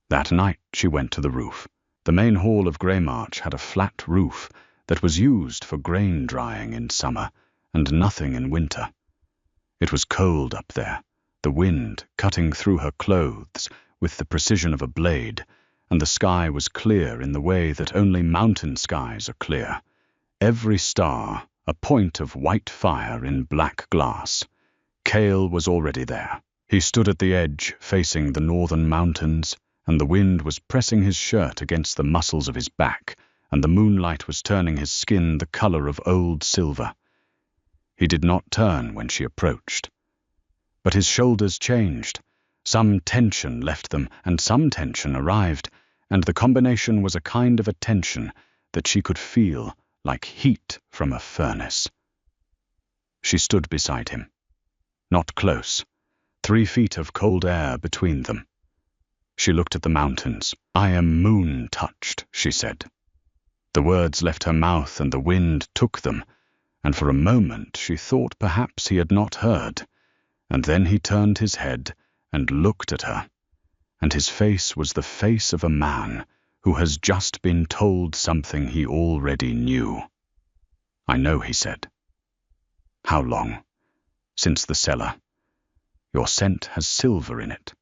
[SPEAKER 1] That night she went to the roof. The main hall of Greymarch had a flat roof that was used for grain drying in summer and nothing in winter. It was cold up there, the wind cutting through her clothes with the precision of a blade, and the sky was clear in the way that only mountain skies are clear. Every star a point of white fire in black glass. Cale was already there. He stood at the edge, facing the northern mountains, and the wind was pressing his shirt against the muscles of his back, and the moonlight was turning his skin the color of old silver. He did not turn when she approached. But his shoulders changed. Some tension left them, and some tension arrived, and the combination was a kind of a tension that she could feel like heat from a furnace. She stood beside him. Not close, 3 feet of cold air between them. She looked at the mountains. "I am moon-touched," she said. The words left her mouth and the wind took them, and for a moment she thought perhaps he had not heard, and then he turned his head and looked at her, and his face was the face of a man who has just been told something he already knew. "I know," he said. "How long?" "Since the cellar. Your scent has silver in it,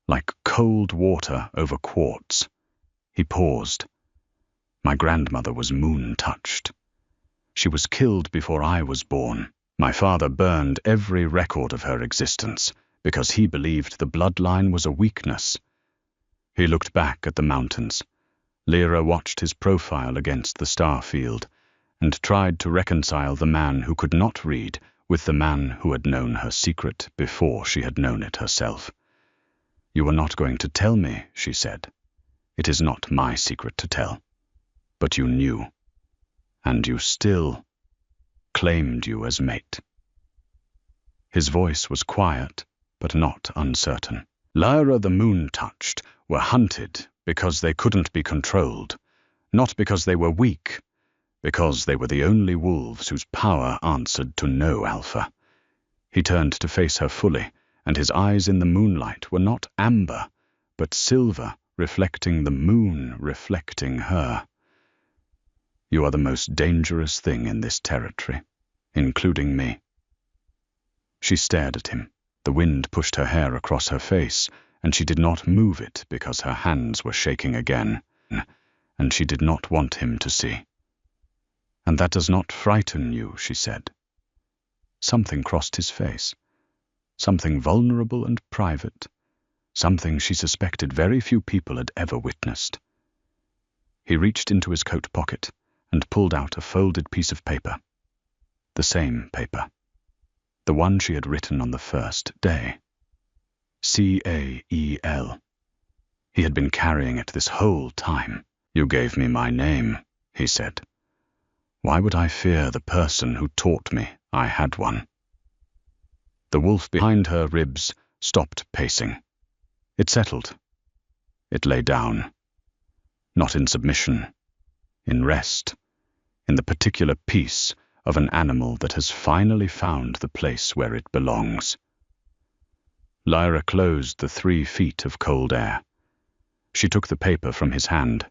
[SPEAKER 1] like cold water over quartz." He paused. "My grandmother was moon-touched. She was killed before I was born. My father burned every record of her existence because he believed the bloodline was a weakness." He looked back at the mountains. Lyra watched his profile against the star field and tried to reconcile the man who could not read with the man who had known her secret before she had known it herself. "You are not going to tell me," she said. "It is not my secret to tell. But you knew, and you still claimed you as mate." His voice was quiet, but not uncertain. Lyra the Moon-Touched were hunted because they couldn't be controlled, not because they were weak, because they were the only wolves whose power answered to no alpha. He turned to face her fully, and his eyes in the moonlight were not amber, but silver, reflecting the moon, reflecting her. "You are the most dangerous thing in this territory, including me." She stared at him. The wind pushed her hair across her face, and she did not move it because her hands were shaking again, and she did not want him to see. "And that does not frighten you," she said. Something crossed his face. Something vulnerable and private. Something she suspected very few people had ever witnessed. He reached into his coat pocket and pulled out a folded piece of paper. The same paper. The one she had written on the first day. C-A-E-L. He had been carrying it this whole time. "You gave me my name," he said. "Why would I fear the person who taught me I had one?" The wolf behind her ribs stopped pacing. It settled. It lay down. Not in submission, in rest, in the particular peace of an animal that has finally found the place where it belongs. Lyra closed the 3 feet of cold air. She took the paper from his hand.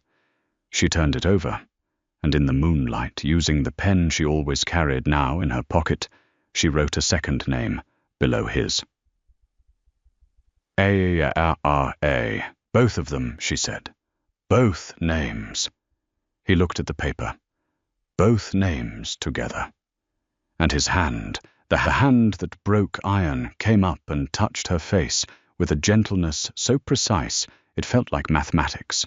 [SPEAKER 1] She turned it over, and in the moonlight, using the pen she always carried now in her pocket, she wrote a second name below his. A. Both of them, she said. Both names. He looked at the paper. Both names together. And his hand, the hand that broke iron, came up and touched her face with a gentleness so precise it felt like mathematics.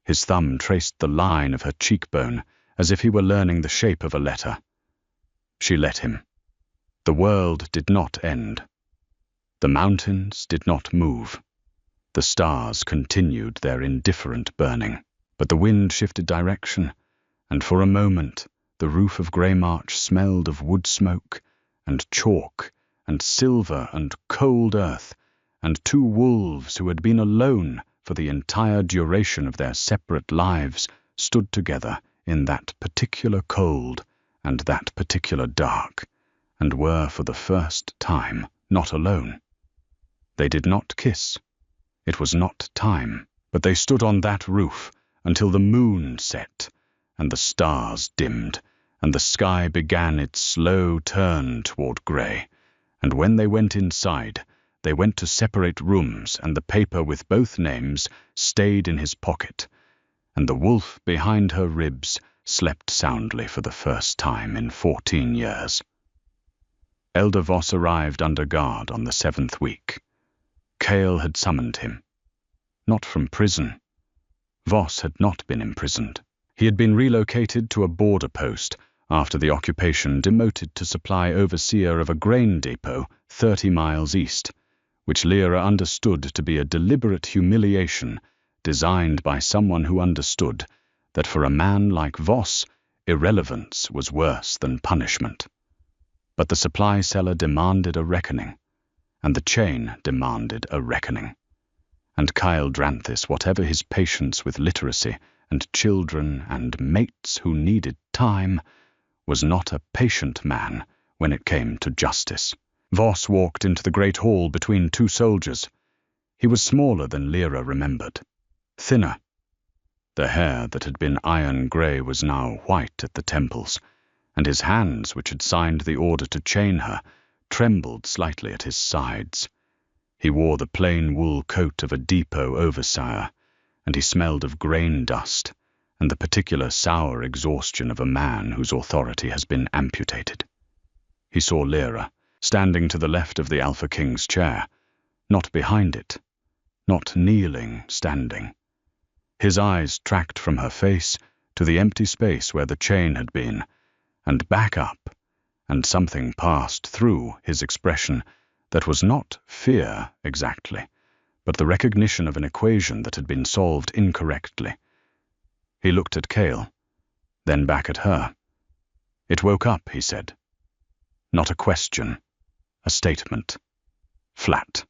[SPEAKER 1] His thumb traced the line of her cheekbone as if he were learning the shape of a letter. She let him. The world did not end. The mountains did not move. The stars continued their indifferent burning. But the wind shifted direction, and for a moment the roof of Greymarch smelled of wood smoke and chalk and silver and cold earth, and 2 wolves who had been alone for the entire duration of their separate lives stood together in that particular cold and that particular dark, and were for the first time not alone. They did not kiss. It was not time, but they stood on that roof until the moon set, and the stars dimmed, and the sky began its slow turn toward grey, and when they went inside, they went to separate rooms, and the paper with both names stayed in his pocket, and the wolf behind her ribs slept soundly for the first time in 14 years. Elder Voss arrived under guard on the 7th week. Cale had summoned him. Not from prison. Voss had not been imprisoned. He had been relocated to a border post after the occupation demoted to supply overseer of a grain depot 30 miles east, which Lyra understood to be a deliberate humiliation designed by someone who understood that for a man like Voss, irrelevance was worse than punishment. But the supply seller demanded a reckoning, and the chain demanded a reckoning. And Kyle Dranthis, whatever his patience with literacy and children and mates who needed time, was not a patient man when it came to justice. Voss walked into the great hall between 2 soldiers. He was smaller than Lyra remembered, thinner. The hair that had been iron grey was now white at the temples, and his hands, which had signed the order to chain her, trembled slightly at his sides. He wore the plain wool coat of a depot overseer, and he smelled of grain dust and the particular sour exhaustion of a man whose authority has been amputated. He saw Lyra, standing to the left of the Alpha King's chair, not behind it, not kneeling, standing. His eyes tracked from her face to the empty space where the chain had been, and back up, and something passed through his expression that was not fear exactly, but the recognition of an equation that had been solved incorrectly. He looked at Cale, then back at her. "It woke up," he said. Not a question, a statement. Flat.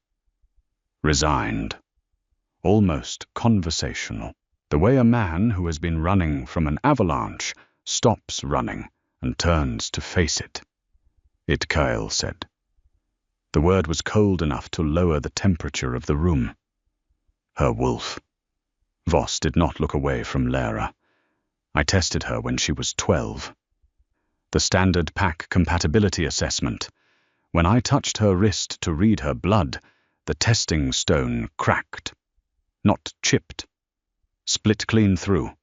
[SPEAKER 1] Resigned. Almost conversational. The way a man who has been running from an avalanche stops running and turns to face it. "It," Kyle said. The word was cold enough to lower the temperature of the room. Her wolf. Voss did not look away from Lyra. "I tested her when she was 12. The standard pack compatibility assessment. When I touched her wrist to read her blood, the testing stone cracked. Not chipped. Split clean through.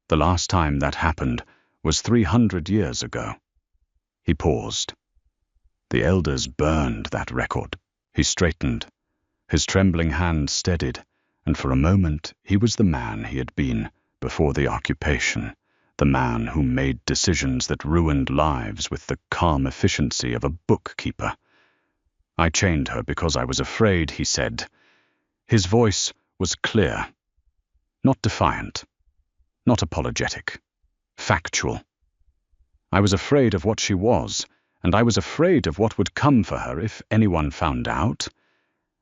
[SPEAKER 1] The last time that happened was 300 years ago." He paused. The elders burned that record. He straightened. His trembling hand steadied, and for a moment he was the man he had been before the occupation, the man who made decisions that ruined lives with the calm efficiency of a bookkeeper. I chained her because I was afraid, he said. His voice was clear, not defiant, not apologetic, factual. I was afraid of what she was, and I was afraid of what would come for her if anyone found out,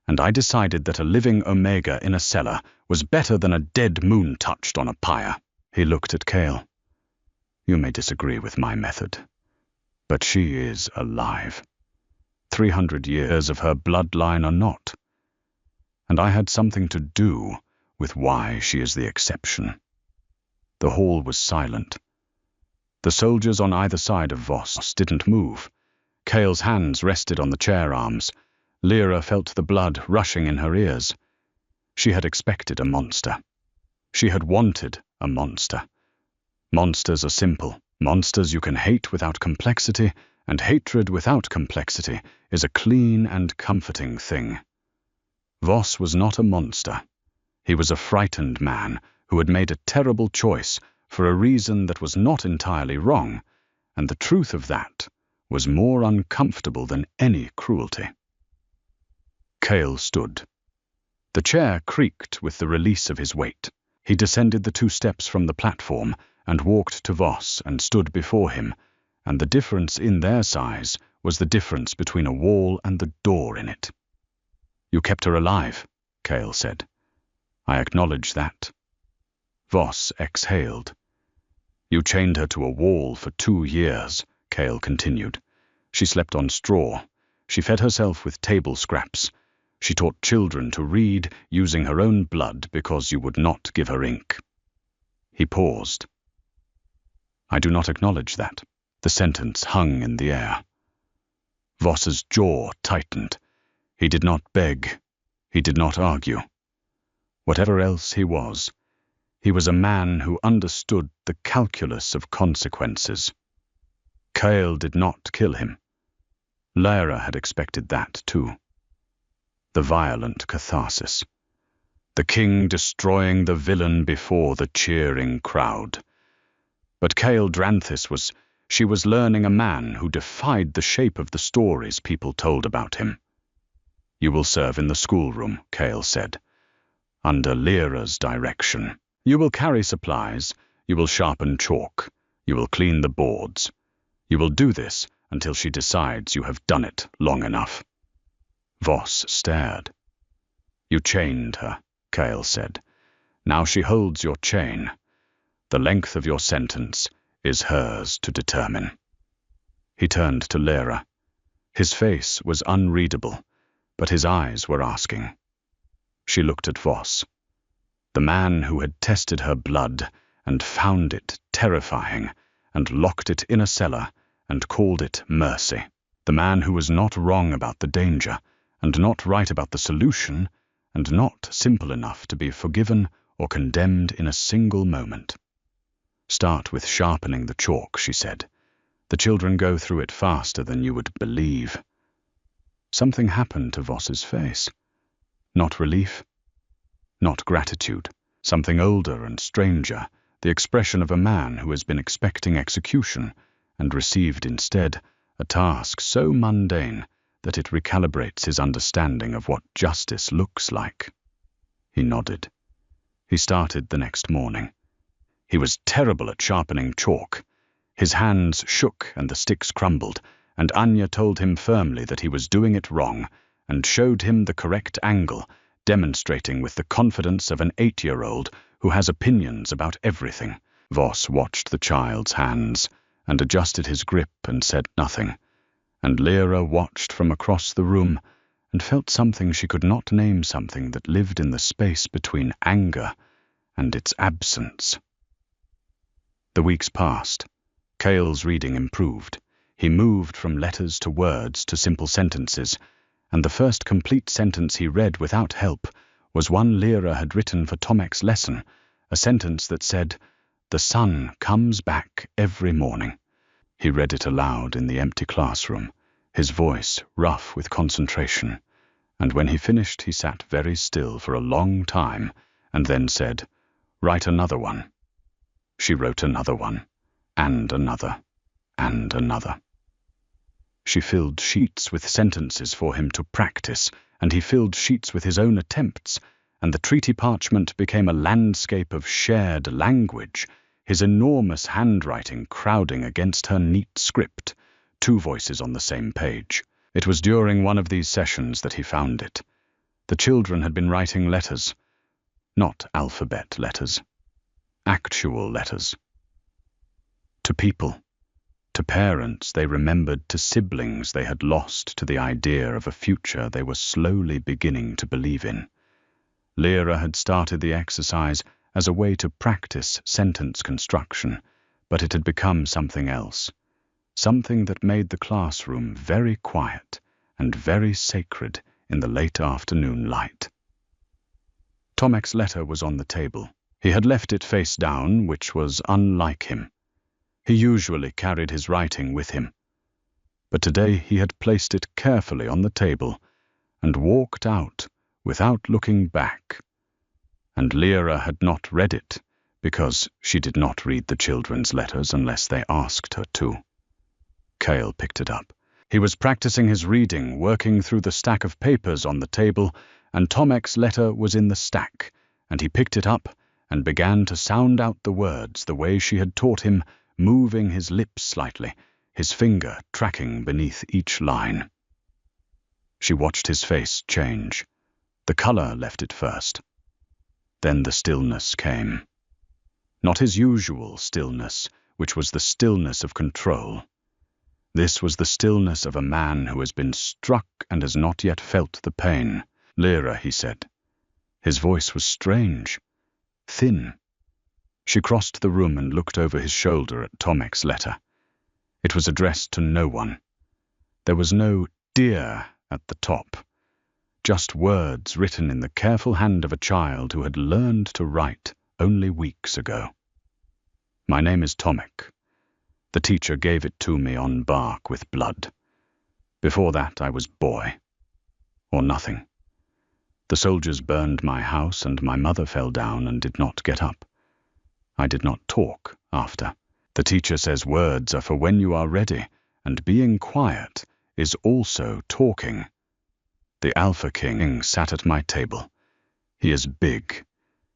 [SPEAKER 1] and I decided that a living Omega in a cellar was better than a dead moon touched on a pyre. He looked at Cale. You may disagree with my method, but she is alive. 300 years of her bloodline are not, and I had something to do with why she is the exception. The hall was silent. The soldiers on either side of Voss didn't move. Cale's hands rested on the chair arms. Lyra felt the blood rushing in her ears. She had expected a monster. She had wanted a monster. Monsters are simple. Monsters you can hate without complexity, and hatred without complexity is a clean and comforting thing. Voss was not a monster. He was a frightened man who had made a terrible choice for a reason that was not entirely wrong, and the truth of that was more uncomfortable than any cruelty. Cale stood. The chair creaked with the release of his weight. He descended the 2 steps from the platform and walked to Voss and stood before him, and the difference in their size was the difference between a wall and the door in it. You kept her alive, Cale said. I acknowledge that. Voss exhaled. You chained her to a wall for 2 years, Cale continued. She slept on straw. She fed herself with table scraps. She taught children to read using her own blood because you would not give her ink. He paused. I do not acknowledge that. The sentence hung in the air. Voss's jaw tightened. He did not beg. He did not argue. Whatever else he was a man who understood the calculus of consequences. Cale did not kill him. Lyra had expected that too. The violent catharsis. The king destroying the villain before the cheering crowd. But Cale Dranthis she was learning a man who defied the shape of the stories people told about him. You will serve in the schoolroom, Cale said, under Lyra's direction. You will carry supplies, you will sharpen chalk, you will clean the boards. You will do this until she decides you have done it long enough. Voss stared. You chained her, Cale said. Now she holds your chain. The length of your sentence is hers to determine. He turned to Lyra. His face was unreadable, but his eyes were asking. She looked at Voss. The man who had tested her blood and found it terrifying and locked it in a cellar and called it mercy. The man who was not wrong about the danger and not right about the solution and not simple enough to be forgiven or condemned in a single moment. Start with sharpening the chalk, she said. The children go through it faster than you would believe. Something happened to Voss's face. Not relief, not gratitude, something older and stranger, the expression of a man who has been expecting execution and received instead a task so mundane that it recalibrates his understanding of what justice looks like. He nodded. He started the next morning. He was terrible at sharpening chalk. His hands shook and the sticks crumbled, and Anya told him firmly that he was doing it wrong and showed him the correct angle, demonstrating with the confidence of an 8-year-old who has opinions about everything. Voss watched the child's hands and adjusted his grip and said nothing, and Lyra watched from across the room and felt something she could not name, something that lived in the space between anger and its absence. The weeks passed. Cale's reading improved. He moved from letters to words to simple sentences, and the first complete sentence he read without help was one Lyra had written for Tomek's lesson, a sentence that said, "The sun comes back every morning." He read it aloud in the empty classroom, his voice rough with concentration, and when he finished he sat very still for a long time and then said, "Write another one." She wrote another one, and another, and another. She filled sheets with sentences for him to practice, and he filled sheets with his own attempts, and the treaty parchment became a landscape of shared language, his enormous handwriting crowding against her neat script, 2 voices on the same page. It was during one of these sessions that he found it. The children had been writing letters, not alphabet letters, actual letters. To people, to parents they remembered, to siblings they had lost, to the idea of a future they were slowly beginning to believe in. Lyra had started the exercise as a way to practice sentence construction, but it had become something else, something that made the classroom very quiet and very sacred in the late afternoon light. Tomek's letter was on the table. He had left it face down, which was unlike him. He usually carried his writing with him, but today he had placed it carefully on the table and walked out without looking back. And Lyra had not read it, because she did not read the children's letters unless they asked her to. Cale picked it up. He was practicing his reading, working through the stack of papers on the table, and Tomek's letter was in the stack, and he picked it up and began to sound out the words the way she had taught him, moving his lips slightly, his finger tracking beneath each line. She watched his face change. The color left it first. Then the stillness came. Not his usual stillness, which was the stillness of control. This was the stillness of a man who has been struck and has not yet felt the pain. Lyra, he said. His voice was strange, thin. She crossed the room and looked over his shoulder at Tomek's letter. It was addressed to no one. There was no "dear" at the top, just words written in the careful hand of a child who had learned to write only weeks ago. My name is Tomek. The teacher gave it to me on bark with blood. Before that I was boy, or nothing. The soldiers burned my house and my mother fell down and did not get up. I did not talk after. The teacher says words are for when you are ready, and being quiet is also talking. The Alpha King sat at my table. He is big.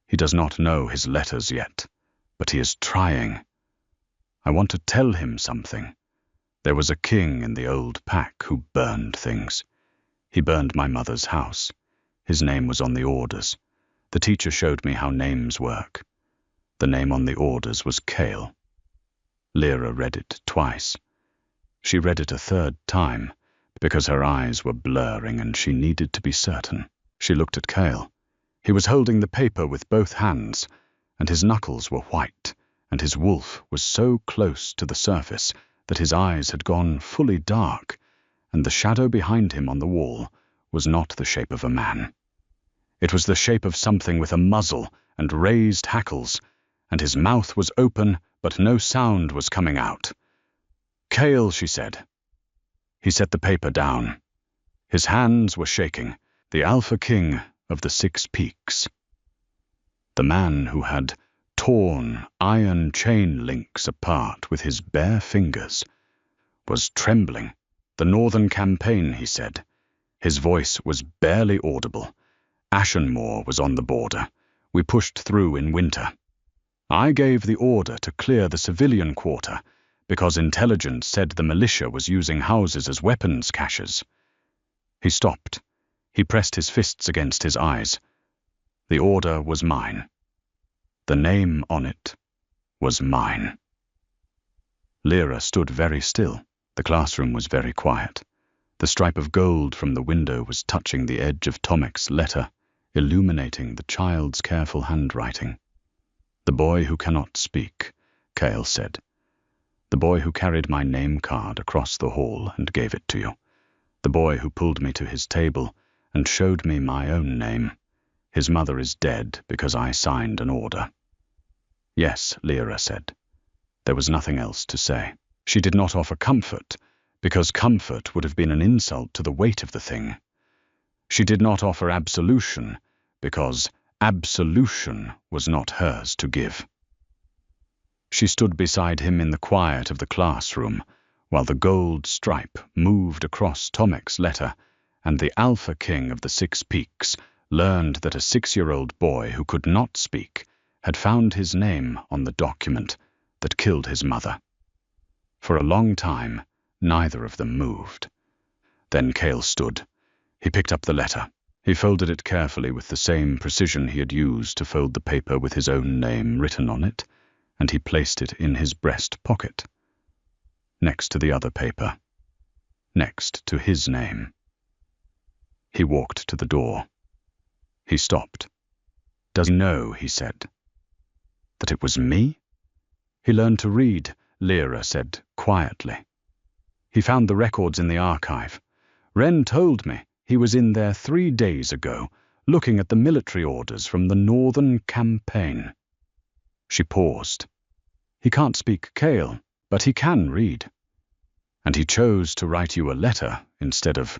[SPEAKER 1] He does not know his letters yet, but he is trying. I want to tell him something. There was a king in the old pack who burned things. He burned my mother's house. His name was on the orders. The teacher showed me how names work. The name on the orders was Cale. Lyra read it twice. She read it a 3rd time, because her eyes were blurring and she needed to be certain. She looked at Cale. He was holding the paper with both hands, and his knuckles were white, and his wolf was so close to the surface that his eyes had gone fully dark, and the shadow behind him on the wall was not the shape of a man. It was the shape of something with a muzzle and raised hackles, and his mouth was open, but no sound was coming out. "Cale," she said. He set the paper down. His hands were shaking. The Alpha King of the 6 Peaks. The man who had torn iron chain links apart with his bare fingers was trembling. "The Northern Campaign," he said. His voice was barely audible. "Ashenmore was on the border. We pushed through in winter. I gave the order to clear the civilian quarter because intelligence said the militia was using houses as weapons caches." He stopped. He pressed his fists against his eyes. The order was mine. The name on it was mine. Lyra stood very still. The classroom was very quiet. The stripe of gold from the window was touching the edge of Tomek's letter, illuminating the child's careful handwriting. "The boy who cannot speak," Cale said. "The boy who carried my name card across the hall and gave it to you. The boy who pulled me to his table and showed me my own name. His mother is dead because I signed an order." "Yes," Lyra said. There was nothing else to say. She did not offer comfort, because comfort would have been an insult to the weight of the thing. She did not offer absolution, because absolution was not hers to give. She stood beside him in the quiet of the classroom, while the gold stripe moved across Tomek's letter, and the Alpha King of the Six Peaks learned that a 6-year-old boy who could not speak had found his name on the document that killed his mother. For a long time, neither of them moved. Then Cale stood. He picked up the letter. He folded it carefully with the same precision he had used to fold the paper with his own name written on it, and he placed it in his breast pocket, next to the other paper, next to his name. He walked to the door. He stopped. "Does he know," he said, "that it was me?" "He learned to read," Lyra said quietly. "He found the records in the archive. Wren told me he was in there 3 days ago, looking at the military orders from the Northern Campaign." She paused. "He can't speak Cale, but he can read. And he chose to write you a letter instead of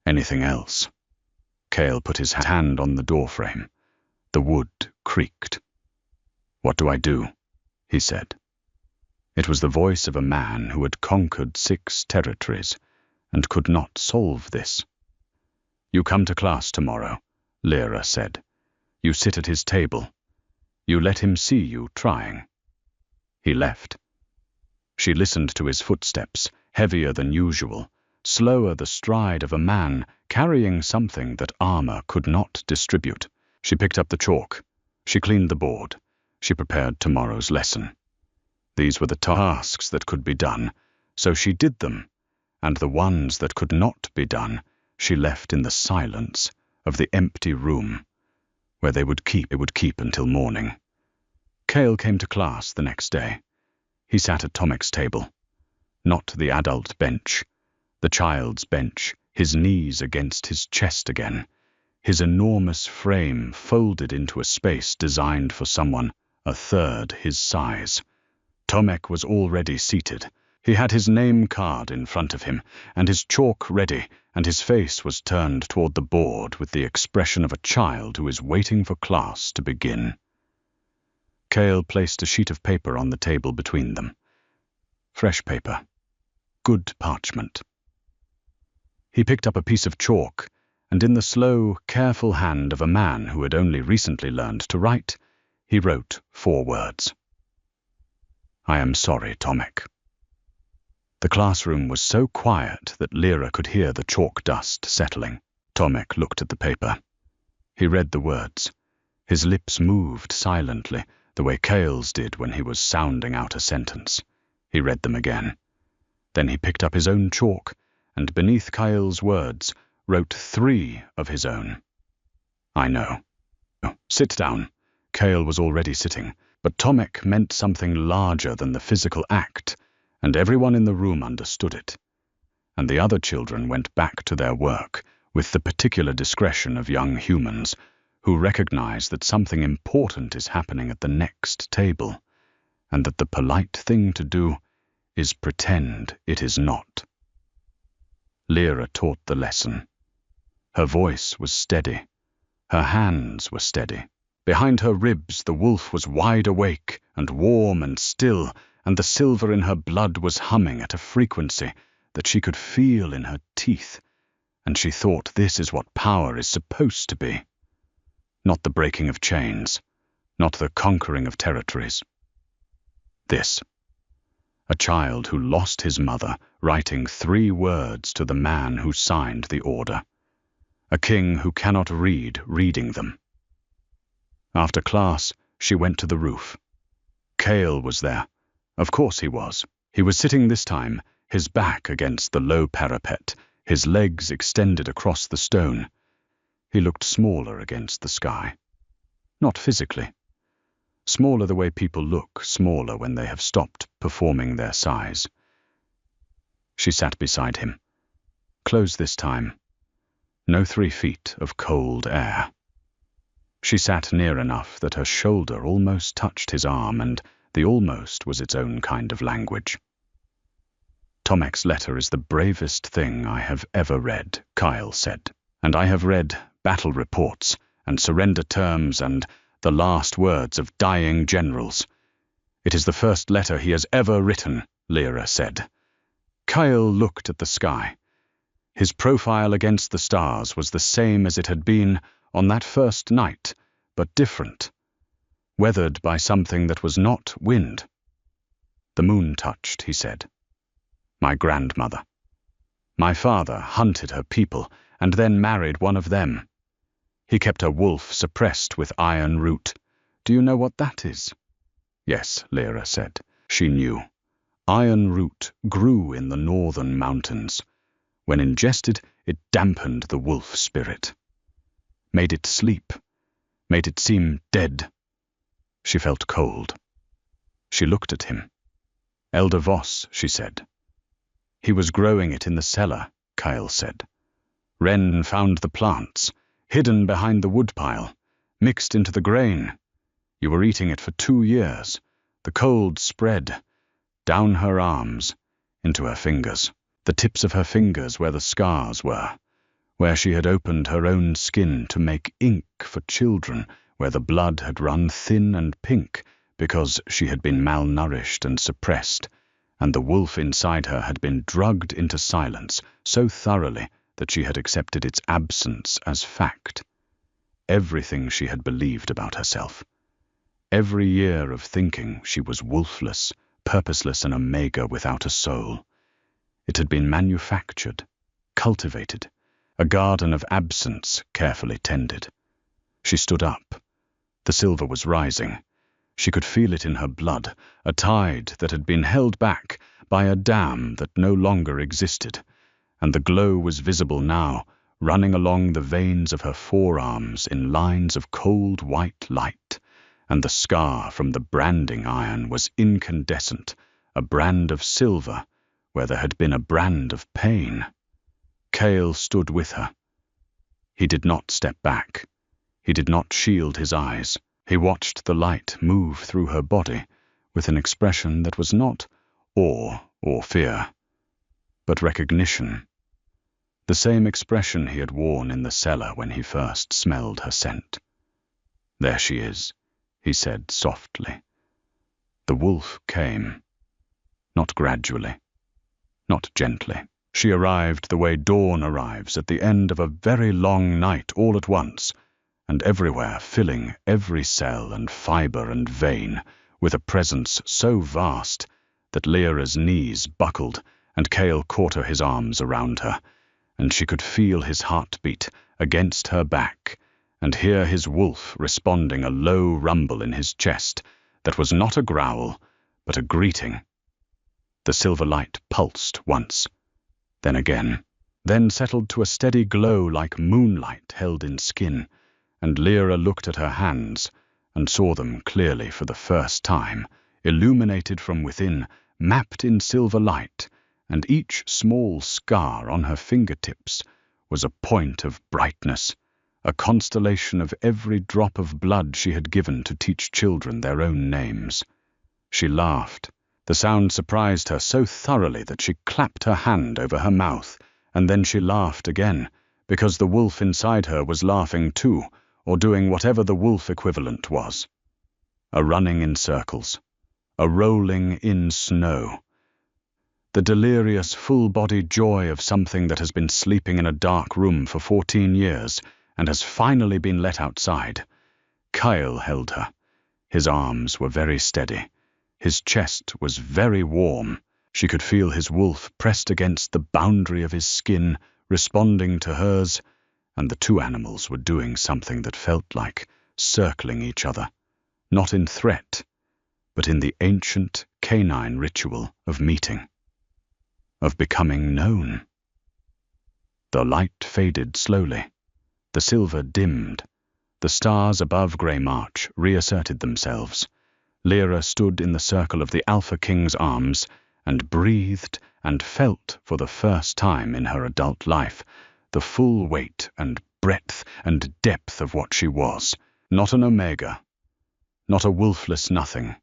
[SPEAKER 1] anything else." Cale put his hand on the doorframe. The wood creaked. "What do I do?" he said. It was the voice of a man who had conquered 6 territories and could not solve this. "You come to class tomorrow," Lyra said. "You sit at his table. You let him see you trying." He left. She listened to his footsteps, heavier than usual, slower the stride of a man carrying something that armor could not distribute. She picked up the chalk. She cleaned the board. She prepared tomorrow's lesson. These were the tasks that could be done, so she did them, and the ones that could not be done she left in the silence of the empty room, where they would keep until morning. Cale came to class the next day. He sat at Tomek's table. Not the adult bench, the child's bench, his knees against his chest again, his enormous frame folded into a space designed for someone a third his size. Tomek was already seated. He had his name card in front of him, and his chalk ready, and his face was turned toward the board with the expression of a child who is waiting for class to begin. Cale placed a sheet of paper on the table between them. Fresh paper. Good parchment. He picked up a piece of chalk, and in the slow, careful hand of a man who had only recently learned to write, he wrote 4 words. "I am sorry, Tomek." The classroom was so quiet that Lyra could hear the chalk dust settling. Tomek looked at the paper. He read the words. His lips moved silently, the way Cale's did when he was sounding out a sentence. He read them again. Then he picked up his own chalk, and beneath Cale's words wrote 3 of his own. "I know." "Sit down." Cale was already sitting, but Tomek meant something larger than the physical act, and everyone in the room understood it. And the other children went back to their work with the particular discretion of young humans who recognize that something important is happening at the next table, and that the polite thing to do is pretend it is not. Lyra taught the lesson. Her voice was steady. Her hands were steady. Behind her ribs the wolf was wide awake and warm and still, and the silver in her blood was humming at a frequency that she could feel in her teeth, and she thought this is what power is supposed to be. Not the breaking of chains, not the conquering of territories. This. A child who lost his mother, writing 3 words to the man who signed the order. A king who cannot read, reading them. After class, she went to the roof. Cale was there. Of course he was. He was sitting this time, his back against the low parapet, his legs extended across the stone. He looked smaller against the sky. Not physically. Smaller the way people look smaller when they have stopped performing their size. She sat beside him. Close this time. No 3 feet of cold air. She sat near enough that her shoulder almost touched his arm, and the almost was its own kind of language. "Tomek's letter is the bravest thing I have ever read," Kyle said. "And I have read battle reports and surrender terms and the last words of dying generals. It is the first letter he has ever written," Lyra said. Kyle looked at the sky. His profile against the stars was the same as it had been on that first night, but different, weathered by something that was not wind. "The moon touched," he said. "My grandmother. My father hunted her people and then married one of them. He kept a wolf suppressed with iron root. Do you know what that is?" "Yes," Lyra said. She knew. Iron root grew in the northern mountains. When ingested, it dampened the wolf spirit, made it sleep, made it seem dead. She felt cold. She looked at him. "Elder Voss," she said. "He was growing it in the cellar," Kyle said. "Wren found the plants, hidden behind the woodpile, mixed into the grain. You were eating it for 2 years. The cold spread down her arms, into her fingers, the tips of her fingers where the scars were, where she had opened her own skin to make ink for children, where the blood had run thin and pink because she had been malnourished and suppressed, and the wolf inside her had been drugged into silence so thoroughly that she had accepted its absence as fact. Everything she had believed about herself. Every year of thinking she was wolfless, purposeless, an omega without a soul. It had been manufactured, cultivated, a garden of absence carefully tended. She stood up. The silver was rising. She could feel it in her blood, a tide that had been held back by a dam that no longer existed, and the glow was visible now, running along the veins of her forearms in lines of cold white light, and the scar from the branding iron was incandescent, a brand of silver where there had been a brand of pain. Kale stood with her. He did not step back. He did not shield his eyes. He watched the light move through her body with an expression that was not awe or fear, but recognition. The same expression he had worn in the cellar when he first smelled her scent. "There she is," he said softly. The wolf came, not gradually, not gently. She arrived the way dawn arrives at the end of a very long night, all at once, and everywhere, filling every cell and fiber and vein with a presence so vast that Lyra's knees buckled and Kale caught his arms around her, and she could feel his heartbeat against her back and hear his wolf responding, a low rumble in his chest that was not a growl, but a greeting. The silver light pulsed once, then again, then settled to a steady glow like moonlight held in skin, and Lyra looked at her hands and saw them clearly for the first time, illuminated from within, mapped in silver light, and each small scar on her fingertips was a point of brightness, a constellation of every drop of blood she had given to teach children their own names. She laughed. The sound surprised her so thoroughly that she clapped her hand over her mouth, and then she laughed again, because the wolf inside her was laughing too, or doing whatever the wolf equivalent was. A running in circles, a rolling in snow. The delirious, full-bodied joy of something that has been sleeping in a dark room for 14 years and has finally been let outside. Kyle held her. His arms were very steady. His chest was very warm. She could feel his wolf pressed against the boundary of his skin, responding to hers, and the two animals were doing something that felt like circling each other, not in threat, but in the ancient canine ritual of meeting, of becoming known. The light faded slowly. The silver dimmed. The stars above Grey March reasserted themselves. Lyra stood in the circle of the Alpha King's arms and breathed and felt for the first time in her adult life the full weight and breadth and depth of what she was. Not an omega, not a wolfless nothing,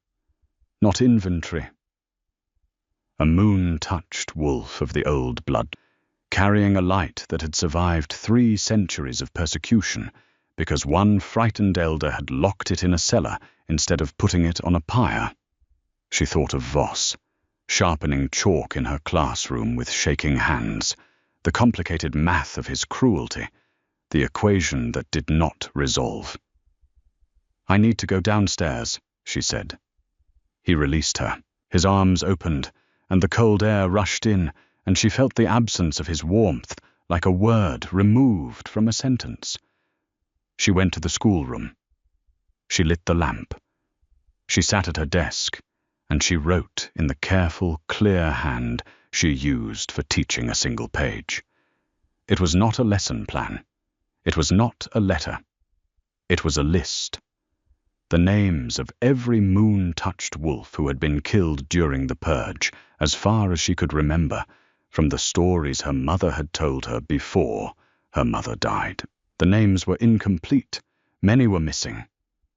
[SPEAKER 1] not inventory. A moon-touched wolf of the old blood, carrying a light that had survived 3 centuries of persecution because one frightened elder had locked it in a cellar instead of putting it on a pyre. She thought of Voss. sharpening chalk in her classroom with shaking hands, the complicated math of his cruelty, the equation that did not resolve. "I need to go downstairs," she said. He released her. His arms opened, and the cold air rushed in, and she felt the absence of his warmth, like a word removed from a sentence. She went to the schoolroom. She lit the lamp. She sat at her desk, and she wrote in the careful, clear hand she used for teaching a single page. It was not a lesson plan. It was not a letter. It was a list. The names of every moon-touched wolf who had been killed during the purge, as far as she could remember, from the stories her mother had told her before her mother died. The names were incomplete. Many were missing.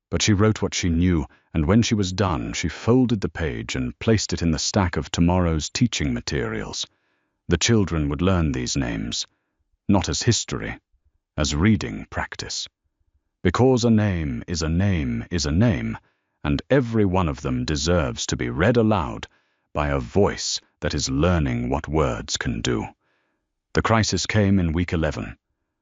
[SPEAKER 1] But she wrote what she knew, and when she was done, she folded the page and placed it in the stack of tomorrow's teaching materials. The children would learn these names, not as history, as reading practice. Because a name is a name is a name, and every one of them deserves to be read aloud by a voice that is learning what words can do. The crisis came in week 11.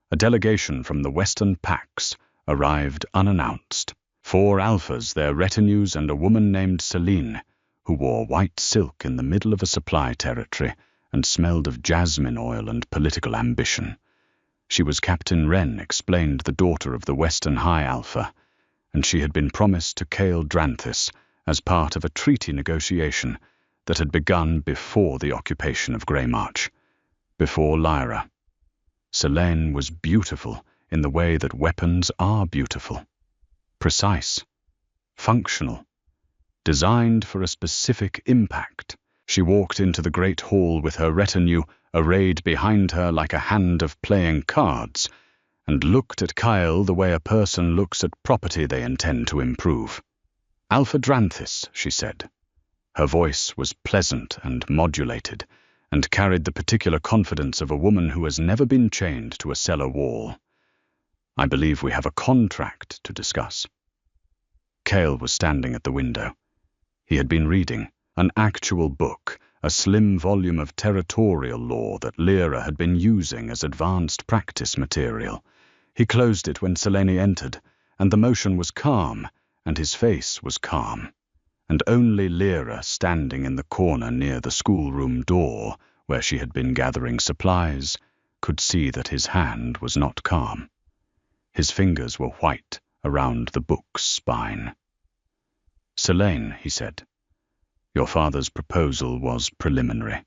[SPEAKER 1] A delegation from the Western Pax arrived unannounced. 4 alphas, their retinues, and a woman named Celine, who wore white silk in the middle of a supply territory and smelled of jasmine oil and political ambition. She was Captain Wren, explained the daughter of the Western High Alpha, and she had been promised to Cael Dranthis as part of a treaty negotiation that had begun before the occupation of Greymarch, before Lyra. Selene was beautiful in the way that weapons are beautiful. Precise, functional, designed for a specific impact. She walked into the great hall with her retinue arrayed behind her like a hand of playing cards, and looked at Kyle the way a person looks at property they intend to improve. "Alpha Dranthis," she said. Her voice was pleasant and modulated, and carried the particular confidence of a woman who has never been chained to a cellar wall. "I believe we have a contract to discuss." Cael was standing at the window. He had been reading an actual book, a slim volume of territorial law that Lyra had been using as advanced practice material. He closed it when Selene entered, and the motion was calm, and his face was calm. And only Lyra, standing in the corner near the schoolroom door, where she had been gathering supplies, could see that his hand was not calm. His fingers were white around the book's spine. "Selene," he said, "your father's proposal was preliminary.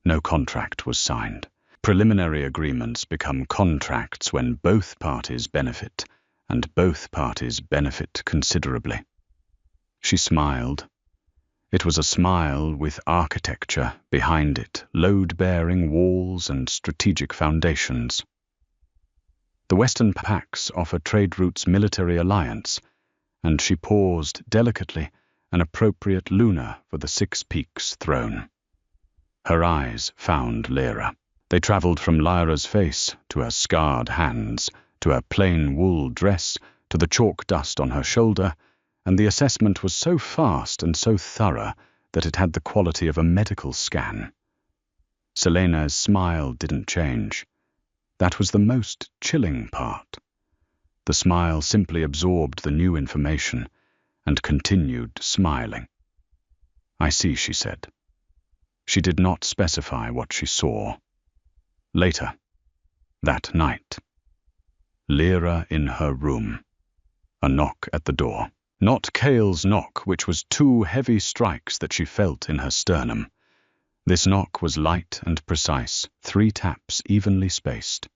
[SPEAKER 1] No contract was signed. Preliminary agreements become contracts when both parties benefit, and both parties benefit considerably." She smiled. It was a smile with architecture behind it, load-bearing walls and strategic foundations. The Western Pax offer trade routes military alliance, and she paused delicately, an appropriate Luna for the Six Peaks throne. Her eyes found Lyra. They traveled from Lyra's face to her scarred hands, to her plain wool dress, to the chalk dust on her shoulder, and the assessment was so fast and so thorough that it had the quality of a medical scan. Selena's smile didn't change. That was the most chilling part. The smile simply absorbed the new information and continued smiling. "I see," she said. She did not specify what she saw. Later, that night, Lyra in her room. A knock at the door. Not Cael's knock, which was 2 heavy strikes that she felt in her sternum. This knock was light and precise, 3 taps evenly spaced.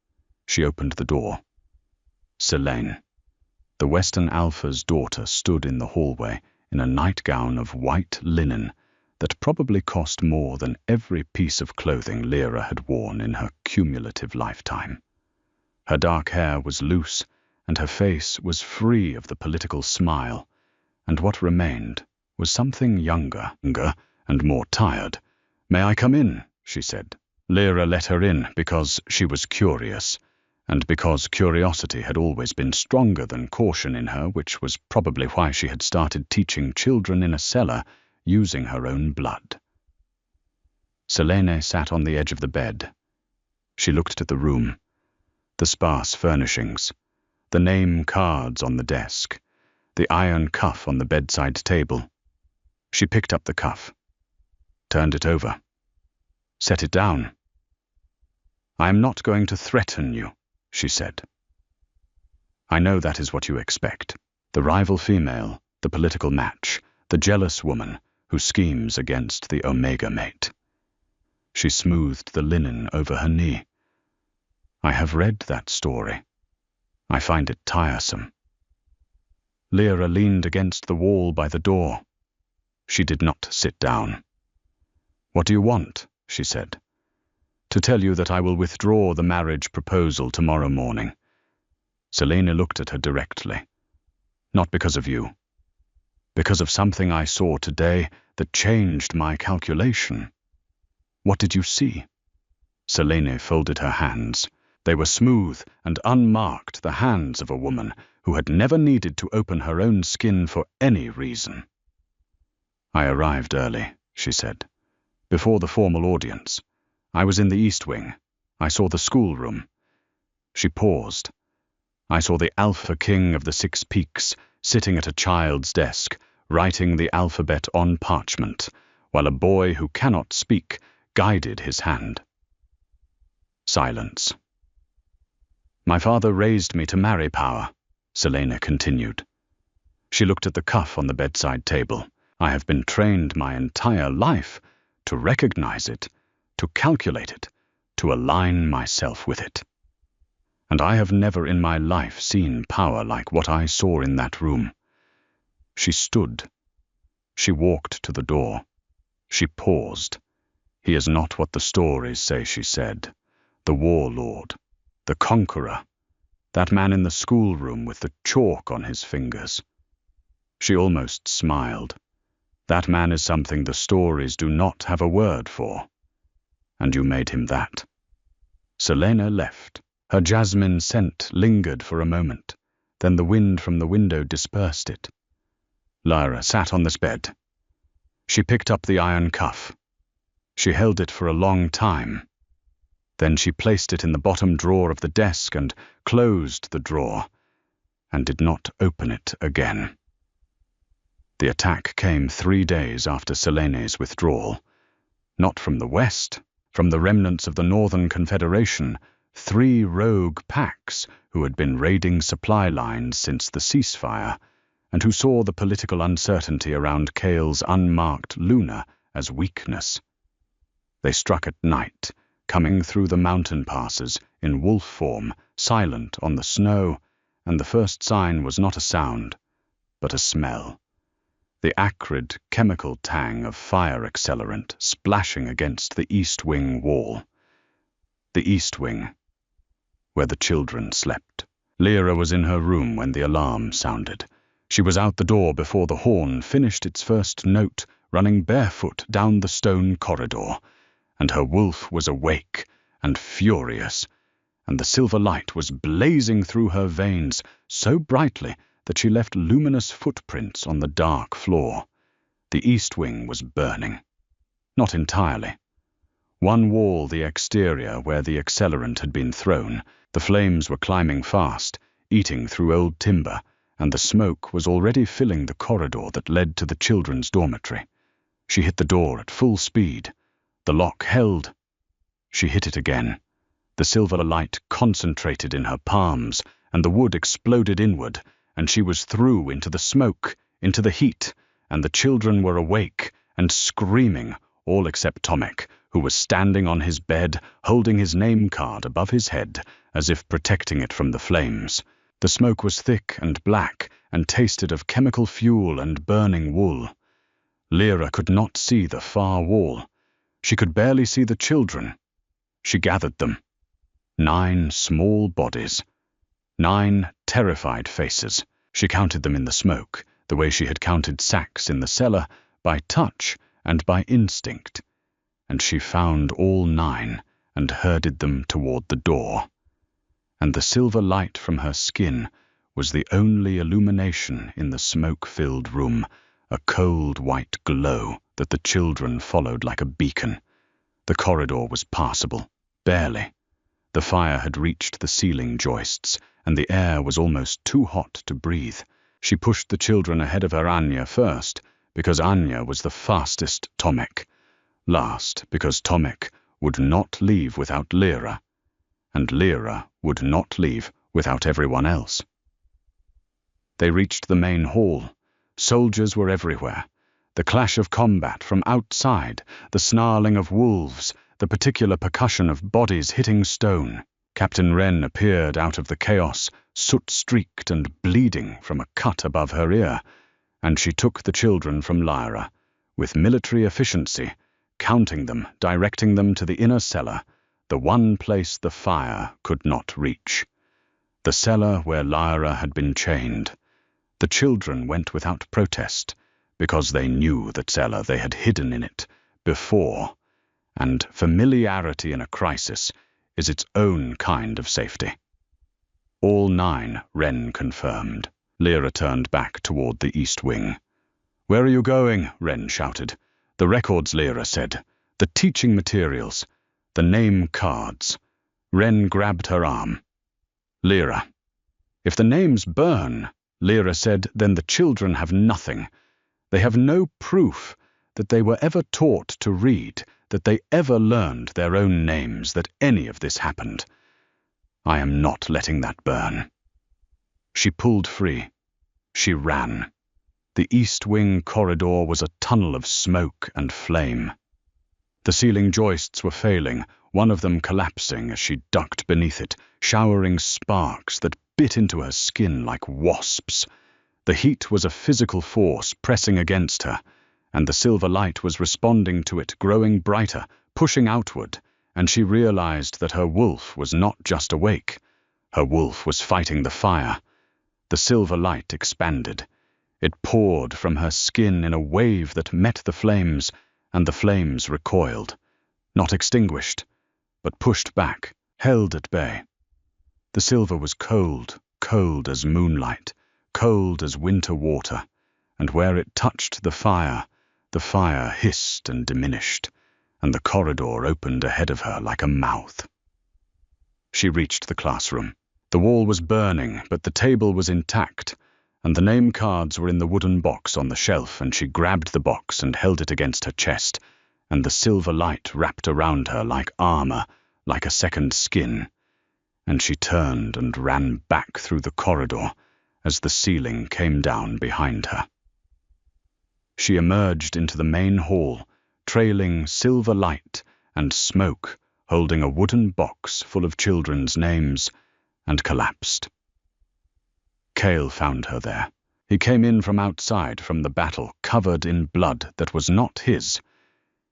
[SPEAKER 1] She opened the door. Selene, the Western Alpha's daughter, stood in the hallway in a nightgown of white linen that probably cost more than every piece of clothing Lyra had worn in her cumulative lifetime. Her dark hair was loose, and her face was free of the political smile, and what remained was something younger and more tired. "May I come in?" she said. Lyra let her in because she was curious, and because curiosity had always been stronger than caution in her, which was probably why she had started teaching children in a cellar using her own blood. Selene sat on the edge of the bed. She looked at the room, the sparse furnishings, the name cards on the desk, the iron cuff on the bedside table. She picked up the cuff, turned it over, set it down. "I am not going to threaten you," she said. "I know that is what you expect. The rival female, the political match, the jealous woman who schemes against the Omega mate." She smoothed the linen over her knee. "I have read that story. I find it tiresome." Lyra leaned against the wall by the door. She did not sit down. "What do you want?" she said. "To tell you that I will withdraw the marriage proposal tomorrow morning." Selene looked at her directly. "Not because of you. Because of something I saw today that changed my calculation." "What did you see?" Selene folded her hands. They were smooth and unmarked, the hands of a woman who had never needed to open her own skin for any reason. "I arrived early," she said, "before the formal audience. I was in the East Wing. I saw the schoolroom." She paused. "I saw the Alpha King of the Six Peaks sitting at a child's desk, writing the alphabet on parchment, while a boy who cannot speak guided his hand." Silence. "My father raised me to marry power," Selene continued. She looked at the cuff on the bedside table. "I have been trained my entire life to recognize it, to calculate it, to align myself with it. And I have never in my life seen power like what I saw in that room." She stood. She walked to the door. She paused. "He is not what the stories say," she said. "The warlord, the conqueror, that man in the schoolroom with the chalk on his fingers." She almost smiled. "That man is something the stories do not have a word for. And you made him that." Selene left. Her jasmine scent lingered for a moment. Then the wind from the window dispersed it. Lyra sat on this bed. She picked up the iron cuff. She held it for a long time. Then she placed it in the bottom drawer of the desk and closed the drawer, and did not open it again. The attack came 3 days after Selene's withdrawal. Not from the west, from the remnants of the Northern Confederation, 3 rogue packs who had been raiding supply lines since the ceasefire, and who saw the political uncertainty around Kale's unmarked Luna as weakness. They struck at night, coming through the mountain passes in wolf form, silent on the snow, and the first sign was not a sound, but a smell. The acrid chemical tang of fire accelerant splashing against the East Wing wall. The East Wing, where the children slept. Lyra was in her room when the alarm sounded. She was out the door before the horn finished its first note, running barefoot down the stone corridor, and her wolf was awake and furious, and the silver light was blazing through her veins so brightly that she left luminous footprints on the dark floor. The East Wing was burning. Not entirely. One wall, the exterior, where the accelerant had been thrown, the flames were climbing fast, eating through old timber, and the smoke was already filling the corridor that led to the children's dormitory. She hit the door at full speed. The lock held. She hit it again. The silver light concentrated in her palms, and the wood exploded inward, and she was through into the smoke, into the heat, and the children were awake and screaming, all except Tomek, who was standing on his bed, holding his name card above his head, as if protecting it from the flames. The smoke was thick and black, and tasted of chemical fuel and burning wool. Lyra could not see the far wall. She could barely see the children. She gathered them. 9 small bodies. 9 terrified faces. She counted them in the smoke, the way she had counted sacks in the cellar, by touch and by instinct. And she found all 9 and herded them toward the door. And the silver light from her skin was the only illumination in the smoke-filled room, a cold white glow that the children followed like a beacon. The corridor was passable, barely. The fire had reached the ceiling joists, and the air was almost too hot to breathe. She pushed the children ahead of her Anya first, because Anya was the fastest Tomek. Last, because Tomek would not leave without Lyra, and Lyra would not leave without everyone else. They reached the main hall. Soldiers were everywhere. The clash of combat from outside, the snarling of wolves, the particular percussion of bodies hitting stone. Captain Wren appeared out of the chaos, soot-streaked and bleeding from a cut above her ear, and she took the children from Lyra, with military efficiency, counting them, directing them to the inner cellar, the one place the fire could not reach. The cellar where Lyra had been chained. The children went without protest, because they knew the cellar they had hidden in it before, and familiarity in a crisis is its own kind of safety. All 9, Wren confirmed. Lyra turned back toward the east wing. "Where are you going?" Wren shouted. "The records," Lyra said. "The teaching materials. The name cards." Wren grabbed her arm. "Lyra, if the names burn," Lyra said, "then the children have nothing. They have no proof that they were ever taught to read, that they ever learned their own names, that any of this happened. I am not letting that burn." She pulled free. She ran. The east wing corridor was a tunnel of smoke and flame. The ceiling joists were failing, one of them collapsing as she ducked beneath it, showering sparks that bit into her skin like wasps. The heat was a physical force pressing against her, and the silver light was responding to it, growing brighter, pushing outward, and she realized that her wolf was not just awake. Her wolf was fighting the fire. The silver light expanded. It poured from her skin in a wave that met the flames, and the flames recoiled, not extinguished, but pushed back, held at bay. The silver was cold, cold as moonlight, cold as winter water, and where it touched the fire hissed and diminished, and the corridor opened ahead of her like a mouth. She reached the classroom. The wall was burning, but the table was intact, and the name cards were in the wooden box on the shelf, and she grabbed the box and held it against her chest, and the silver light wrapped around her like armor, like a second skin, and she turned and ran back through the corridor as the ceiling came down behind her. She emerged into the main hall, trailing silver light and smoke, holding a wooden box full of children's names, and collapsed. Cale found her there. He came in from outside, from the battle, covered in blood that was not his.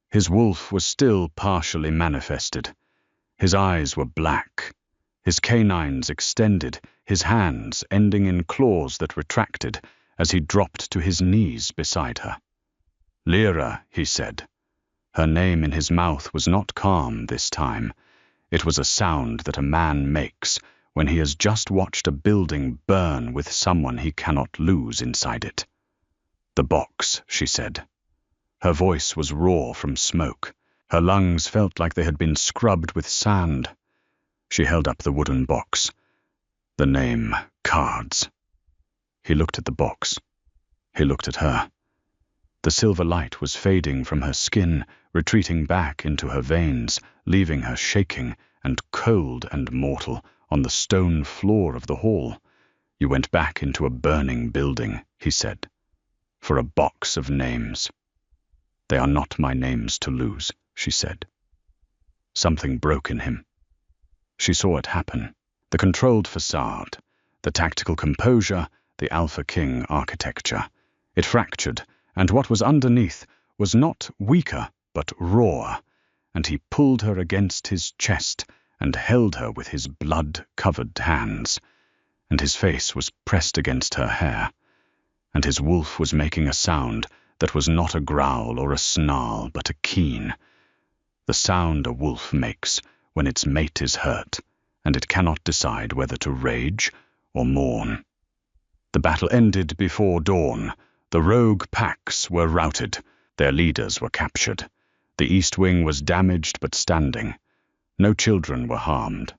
[SPEAKER 1] His wolf was still partially manifested. His eyes were black, his canines extended, his hands ending in claws that retracted as he dropped to his knees beside her. "Lyra," he said. Her name in his mouth was not calm this time. It was a sound that a man makes when he has just watched a building burn with someone he cannot lose inside it. "The box," she said. Her voice was raw from smoke. Her lungs felt like they had been scrubbed with sand. She held up the wooden box. "The name cards." He looked at the box. He looked at her. The silver light was fading from her skin, retreating back into her veins, leaving her shaking and cold and mortal on the stone floor of the hall. "You went back into a burning building," he said, "for a box of names." "They are not my names to lose," she said. Something broke in him. She saw it happen. The controlled facade, the tactical composure, the Alpha King architecture. It fractured, and what was underneath was not weaker, but rawer, and he pulled her against his chest and held her with his blood-covered hands, and his face was pressed against her hair, and his wolf was making a sound that was not a growl or a snarl, but a keen, the sound a wolf makes when its mate is hurt, and it cannot decide whether to rage or mourn. The battle ended before dawn. The rogue packs were routed. Their leaders were captured. The east wing was damaged but standing. No children were harmed.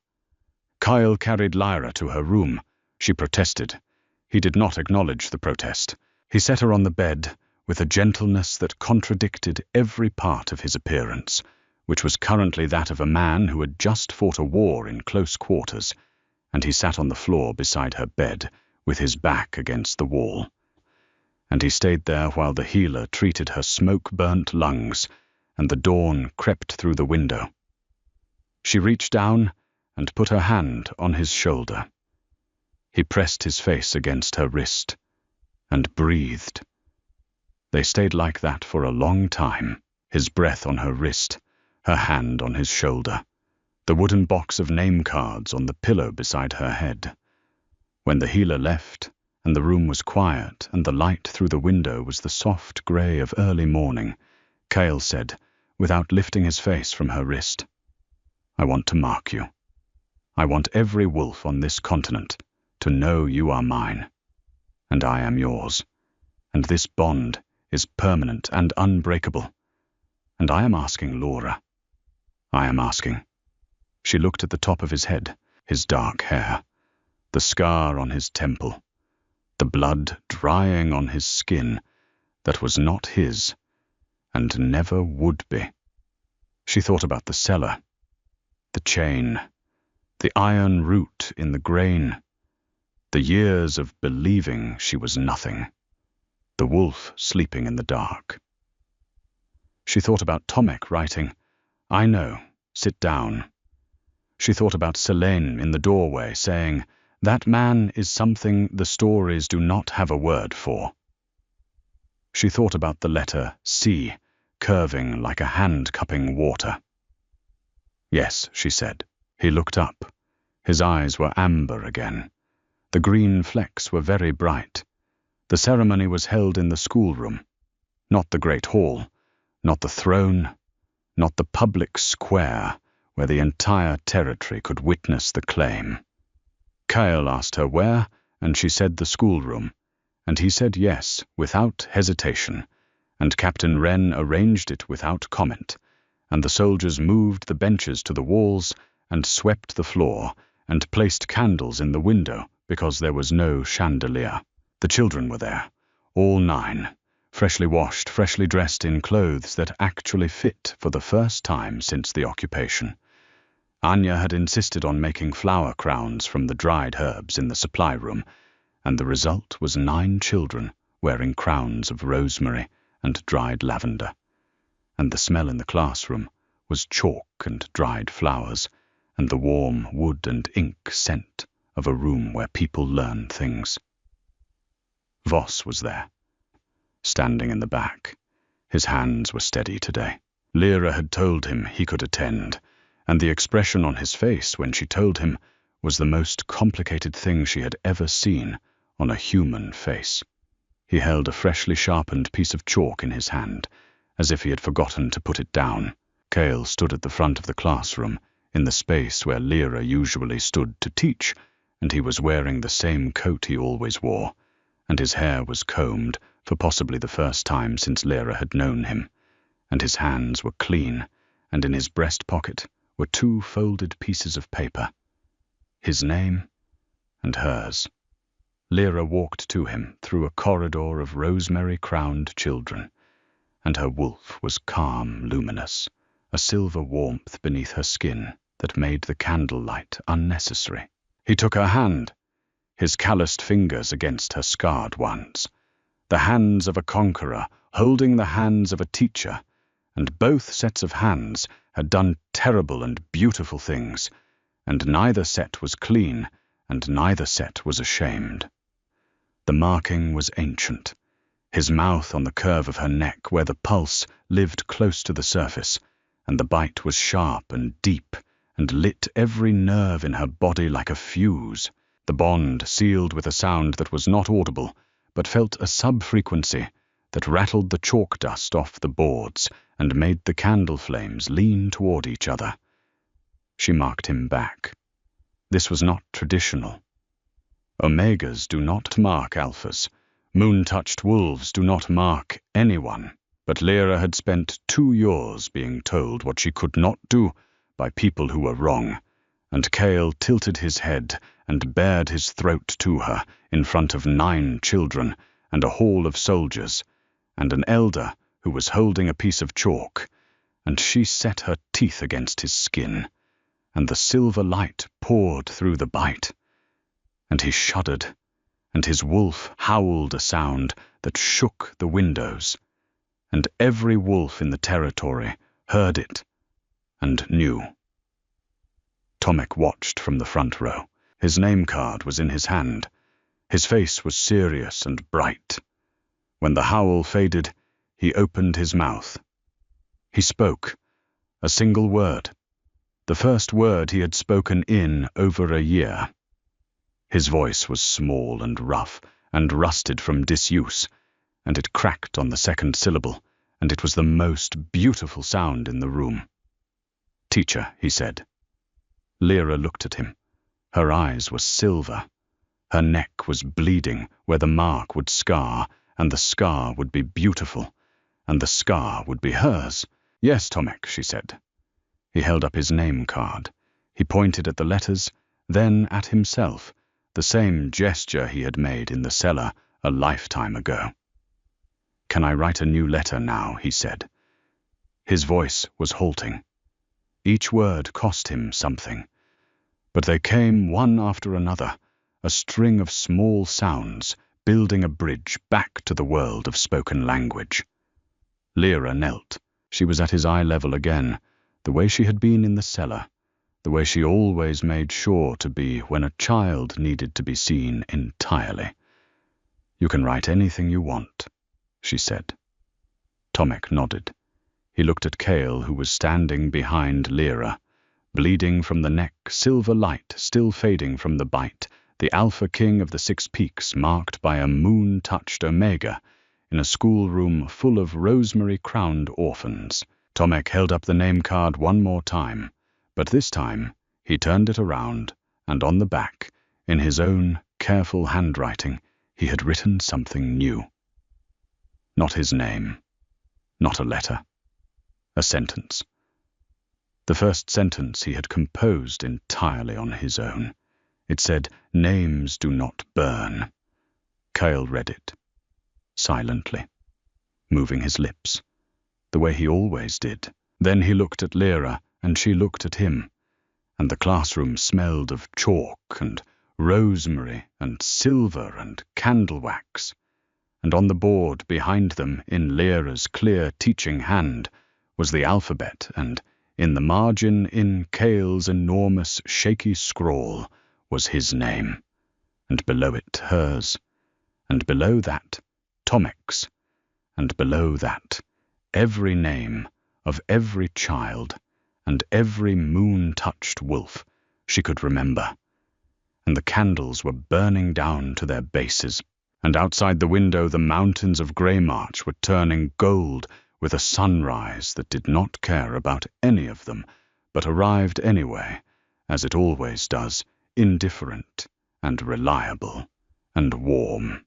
[SPEAKER 1] Kyle carried Lyra to her room. She protested. He did not acknowledge the protest. He set her on the bed with a gentleness that contradicted every part of his appearance, which was currently that of a man who had just fought a war in close quarters, and he sat on the floor beside her bed with his back against the wall. And he stayed there while the healer treated her smoke-burnt lungs, and the dawn crept through the window. She reached down and put her hand on his shoulder. He pressed his face against her wrist and breathed. They stayed like that for a long time, his breath on her wrist, her hand on his shoulder, the wooden box of name cards on the pillow beside her head. When the healer left, and the room was quiet, and the light through the window was the soft grey of early morning, Kyle said, without lifting his face from her wrist, "I want to mark you. I want every wolf on this continent to know you are mine, and I am yours, and this bond is permanent and unbreakable. And I am asking Laura. I am asking." She looked at the top of his head, his dark hair, the scar on his temple, the blood drying on his skin that was not his and never would be. She thought about the cellar, the chain, the iron root in the grain, the years of believing she was nothing, the wolf sleeping in the dark. She thought about Tomek writing, "I know, sit down." She thought about Selene in the doorway saying, "That man is something the stories do not have a word for." She thought about the letter C, curving like a hand cupping water. "Yes," she said. He looked up. His eyes were amber again. The green flecks were very bright. The ceremony was held in the schoolroom, not the great hall, not the throne, not the public square where the entire territory could witness the claim. Kyle asked her where, and she said the schoolroom, and he said yes, without hesitation, and Captain Wren arranged it without comment, and the soldiers moved the benches to the walls and swept the floor and placed candles in the window because there was no chandelier. The children were there, all 9, freshly washed, freshly dressed in clothes that actually fit for the first time since the occupation. Anya had insisted on making flower crowns from the dried herbs in the supply room, and the result was 9 children wearing crowns of rosemary and dried lavender. And the smell in the classroom was chalk and dried flowers, and the warm wood and ink scent of a room where people learn things. Voss was there, standing in the back. His hands were steady today. Lyra had told him he could attend, and the expression on his face when she told him was the most complicated thing she had ever seen on a human face. He held a freshly sharpened piece of chalk in his hand, as if he had forgotten to put it down. Kale stood at the front of the classroom, in the space where Lyra usually stood to teach, and he was wearing the same coat he always wore, and his hair was combed for possibly the first time since Lyra had known him, and his hands were clean, and in his breast pocket were 2 folded pieces of paper. His name and hers. Lyra walked to him through a corridor of rosemary-crowned children, and her wolf was calm, luminous, a silver warmth beneath her skin that made the candlelight unnecessary. He took her hand, his calloused fingers against her scarred ones, the hands of a conqueror holding the hands of a teacher, and both sets of hands had done terrible and beautiful things, and neither set was clean, and neither set was ashamed. The marking was ancient, his mouth on the curve of her neck where the pulse lived close to the surface, and the bite was sharp and deep, and lit every nerve in her body like a fuse. The bond sealed with a sound that was not audible, but felt a sub-frequency that rattled the chalk dust off the boards and made the candle flames lean toward each other. She marked him back. This was not traditional. Omegas do not mark alphas. Moon-touched wolves do not mark anyone. But Lyra had spent 2 years being told what she could not do by people who were wrong, and Cale tilted his head and bared his throat to her in front of 9 children and a hall of soldiers, and an elder who was holding a piece of chalk, and she set her teeth against his skin, and the silver light poured through the bite, and he shuddered, and his wolf howled a sound that shook the windows, and every wolf in the territory heard it and knew. Tomek watched from the front row. His name card was in his hand. His face was serious and bright. When the howl faded, he opened his mouth. He spoke, a single word, the first word he had spoken in over a year. His voice was small and rough and rusted from disuse, and it cracked on the second syllable, and it was the most beautiful sound in the room. "Teacher," he said. Lyra looked at him. Her eyes were silver. Her neck was bleeding where the mark would scar, and the scar would be beautiful, and the scar would be hers. "Yes, Tomek," she said. He held up his name card. He pointed at the letters, then at himself, the same gesture he had made in the cellar a lifetime ago. "Can I write a new letter now?" he said. His voice was halting. Each word cost him something. But they came one after another, a string of small sounds, building a bridge back to the world of spoken language. Lyra knelt. She was at his eye level again, the way she had been in the cellar, the way she always made sure to be when a child needed to be seen entirely. "You can write anything you want," she said. Tomek nodded. He looked at Cale, who was standing behind Lyra, bleeding from the neck, silver light still fading from the bite, the Alpha King of the 6 Peaks marked by a moon-touched omega in a schoolroom full of rosemary-crowned orphans. Tomek held up the name card one more time, but this time he turned it around, and on the back, in his own careful handwriting, he had written something new. Not his name, not a letter, a sentence. The first sentence he had composed entirely on his own. It said, "Names do not burn." Cale read it, silently, moving his lips, the way he always did. Then he looked at Lyra, and she looked at him, and the classroom smelled of chalk and rosemary and silver and candle wax, and on the board behind them, in Lyra's clear teaching hand, was the alphabet, and in the margin, in Cale's enormous shaky scrawl, was his name, and below it hers, and below that Tomek's, and below that every name of every child and every moon-touched wolf she could remember. And the candles were burning down to their bases, and outside the window the mountains of Greymarch were turning gold with a sunrise that did not care about any of them, but arrived anyway, as it always does, indifferent and reliable and warm.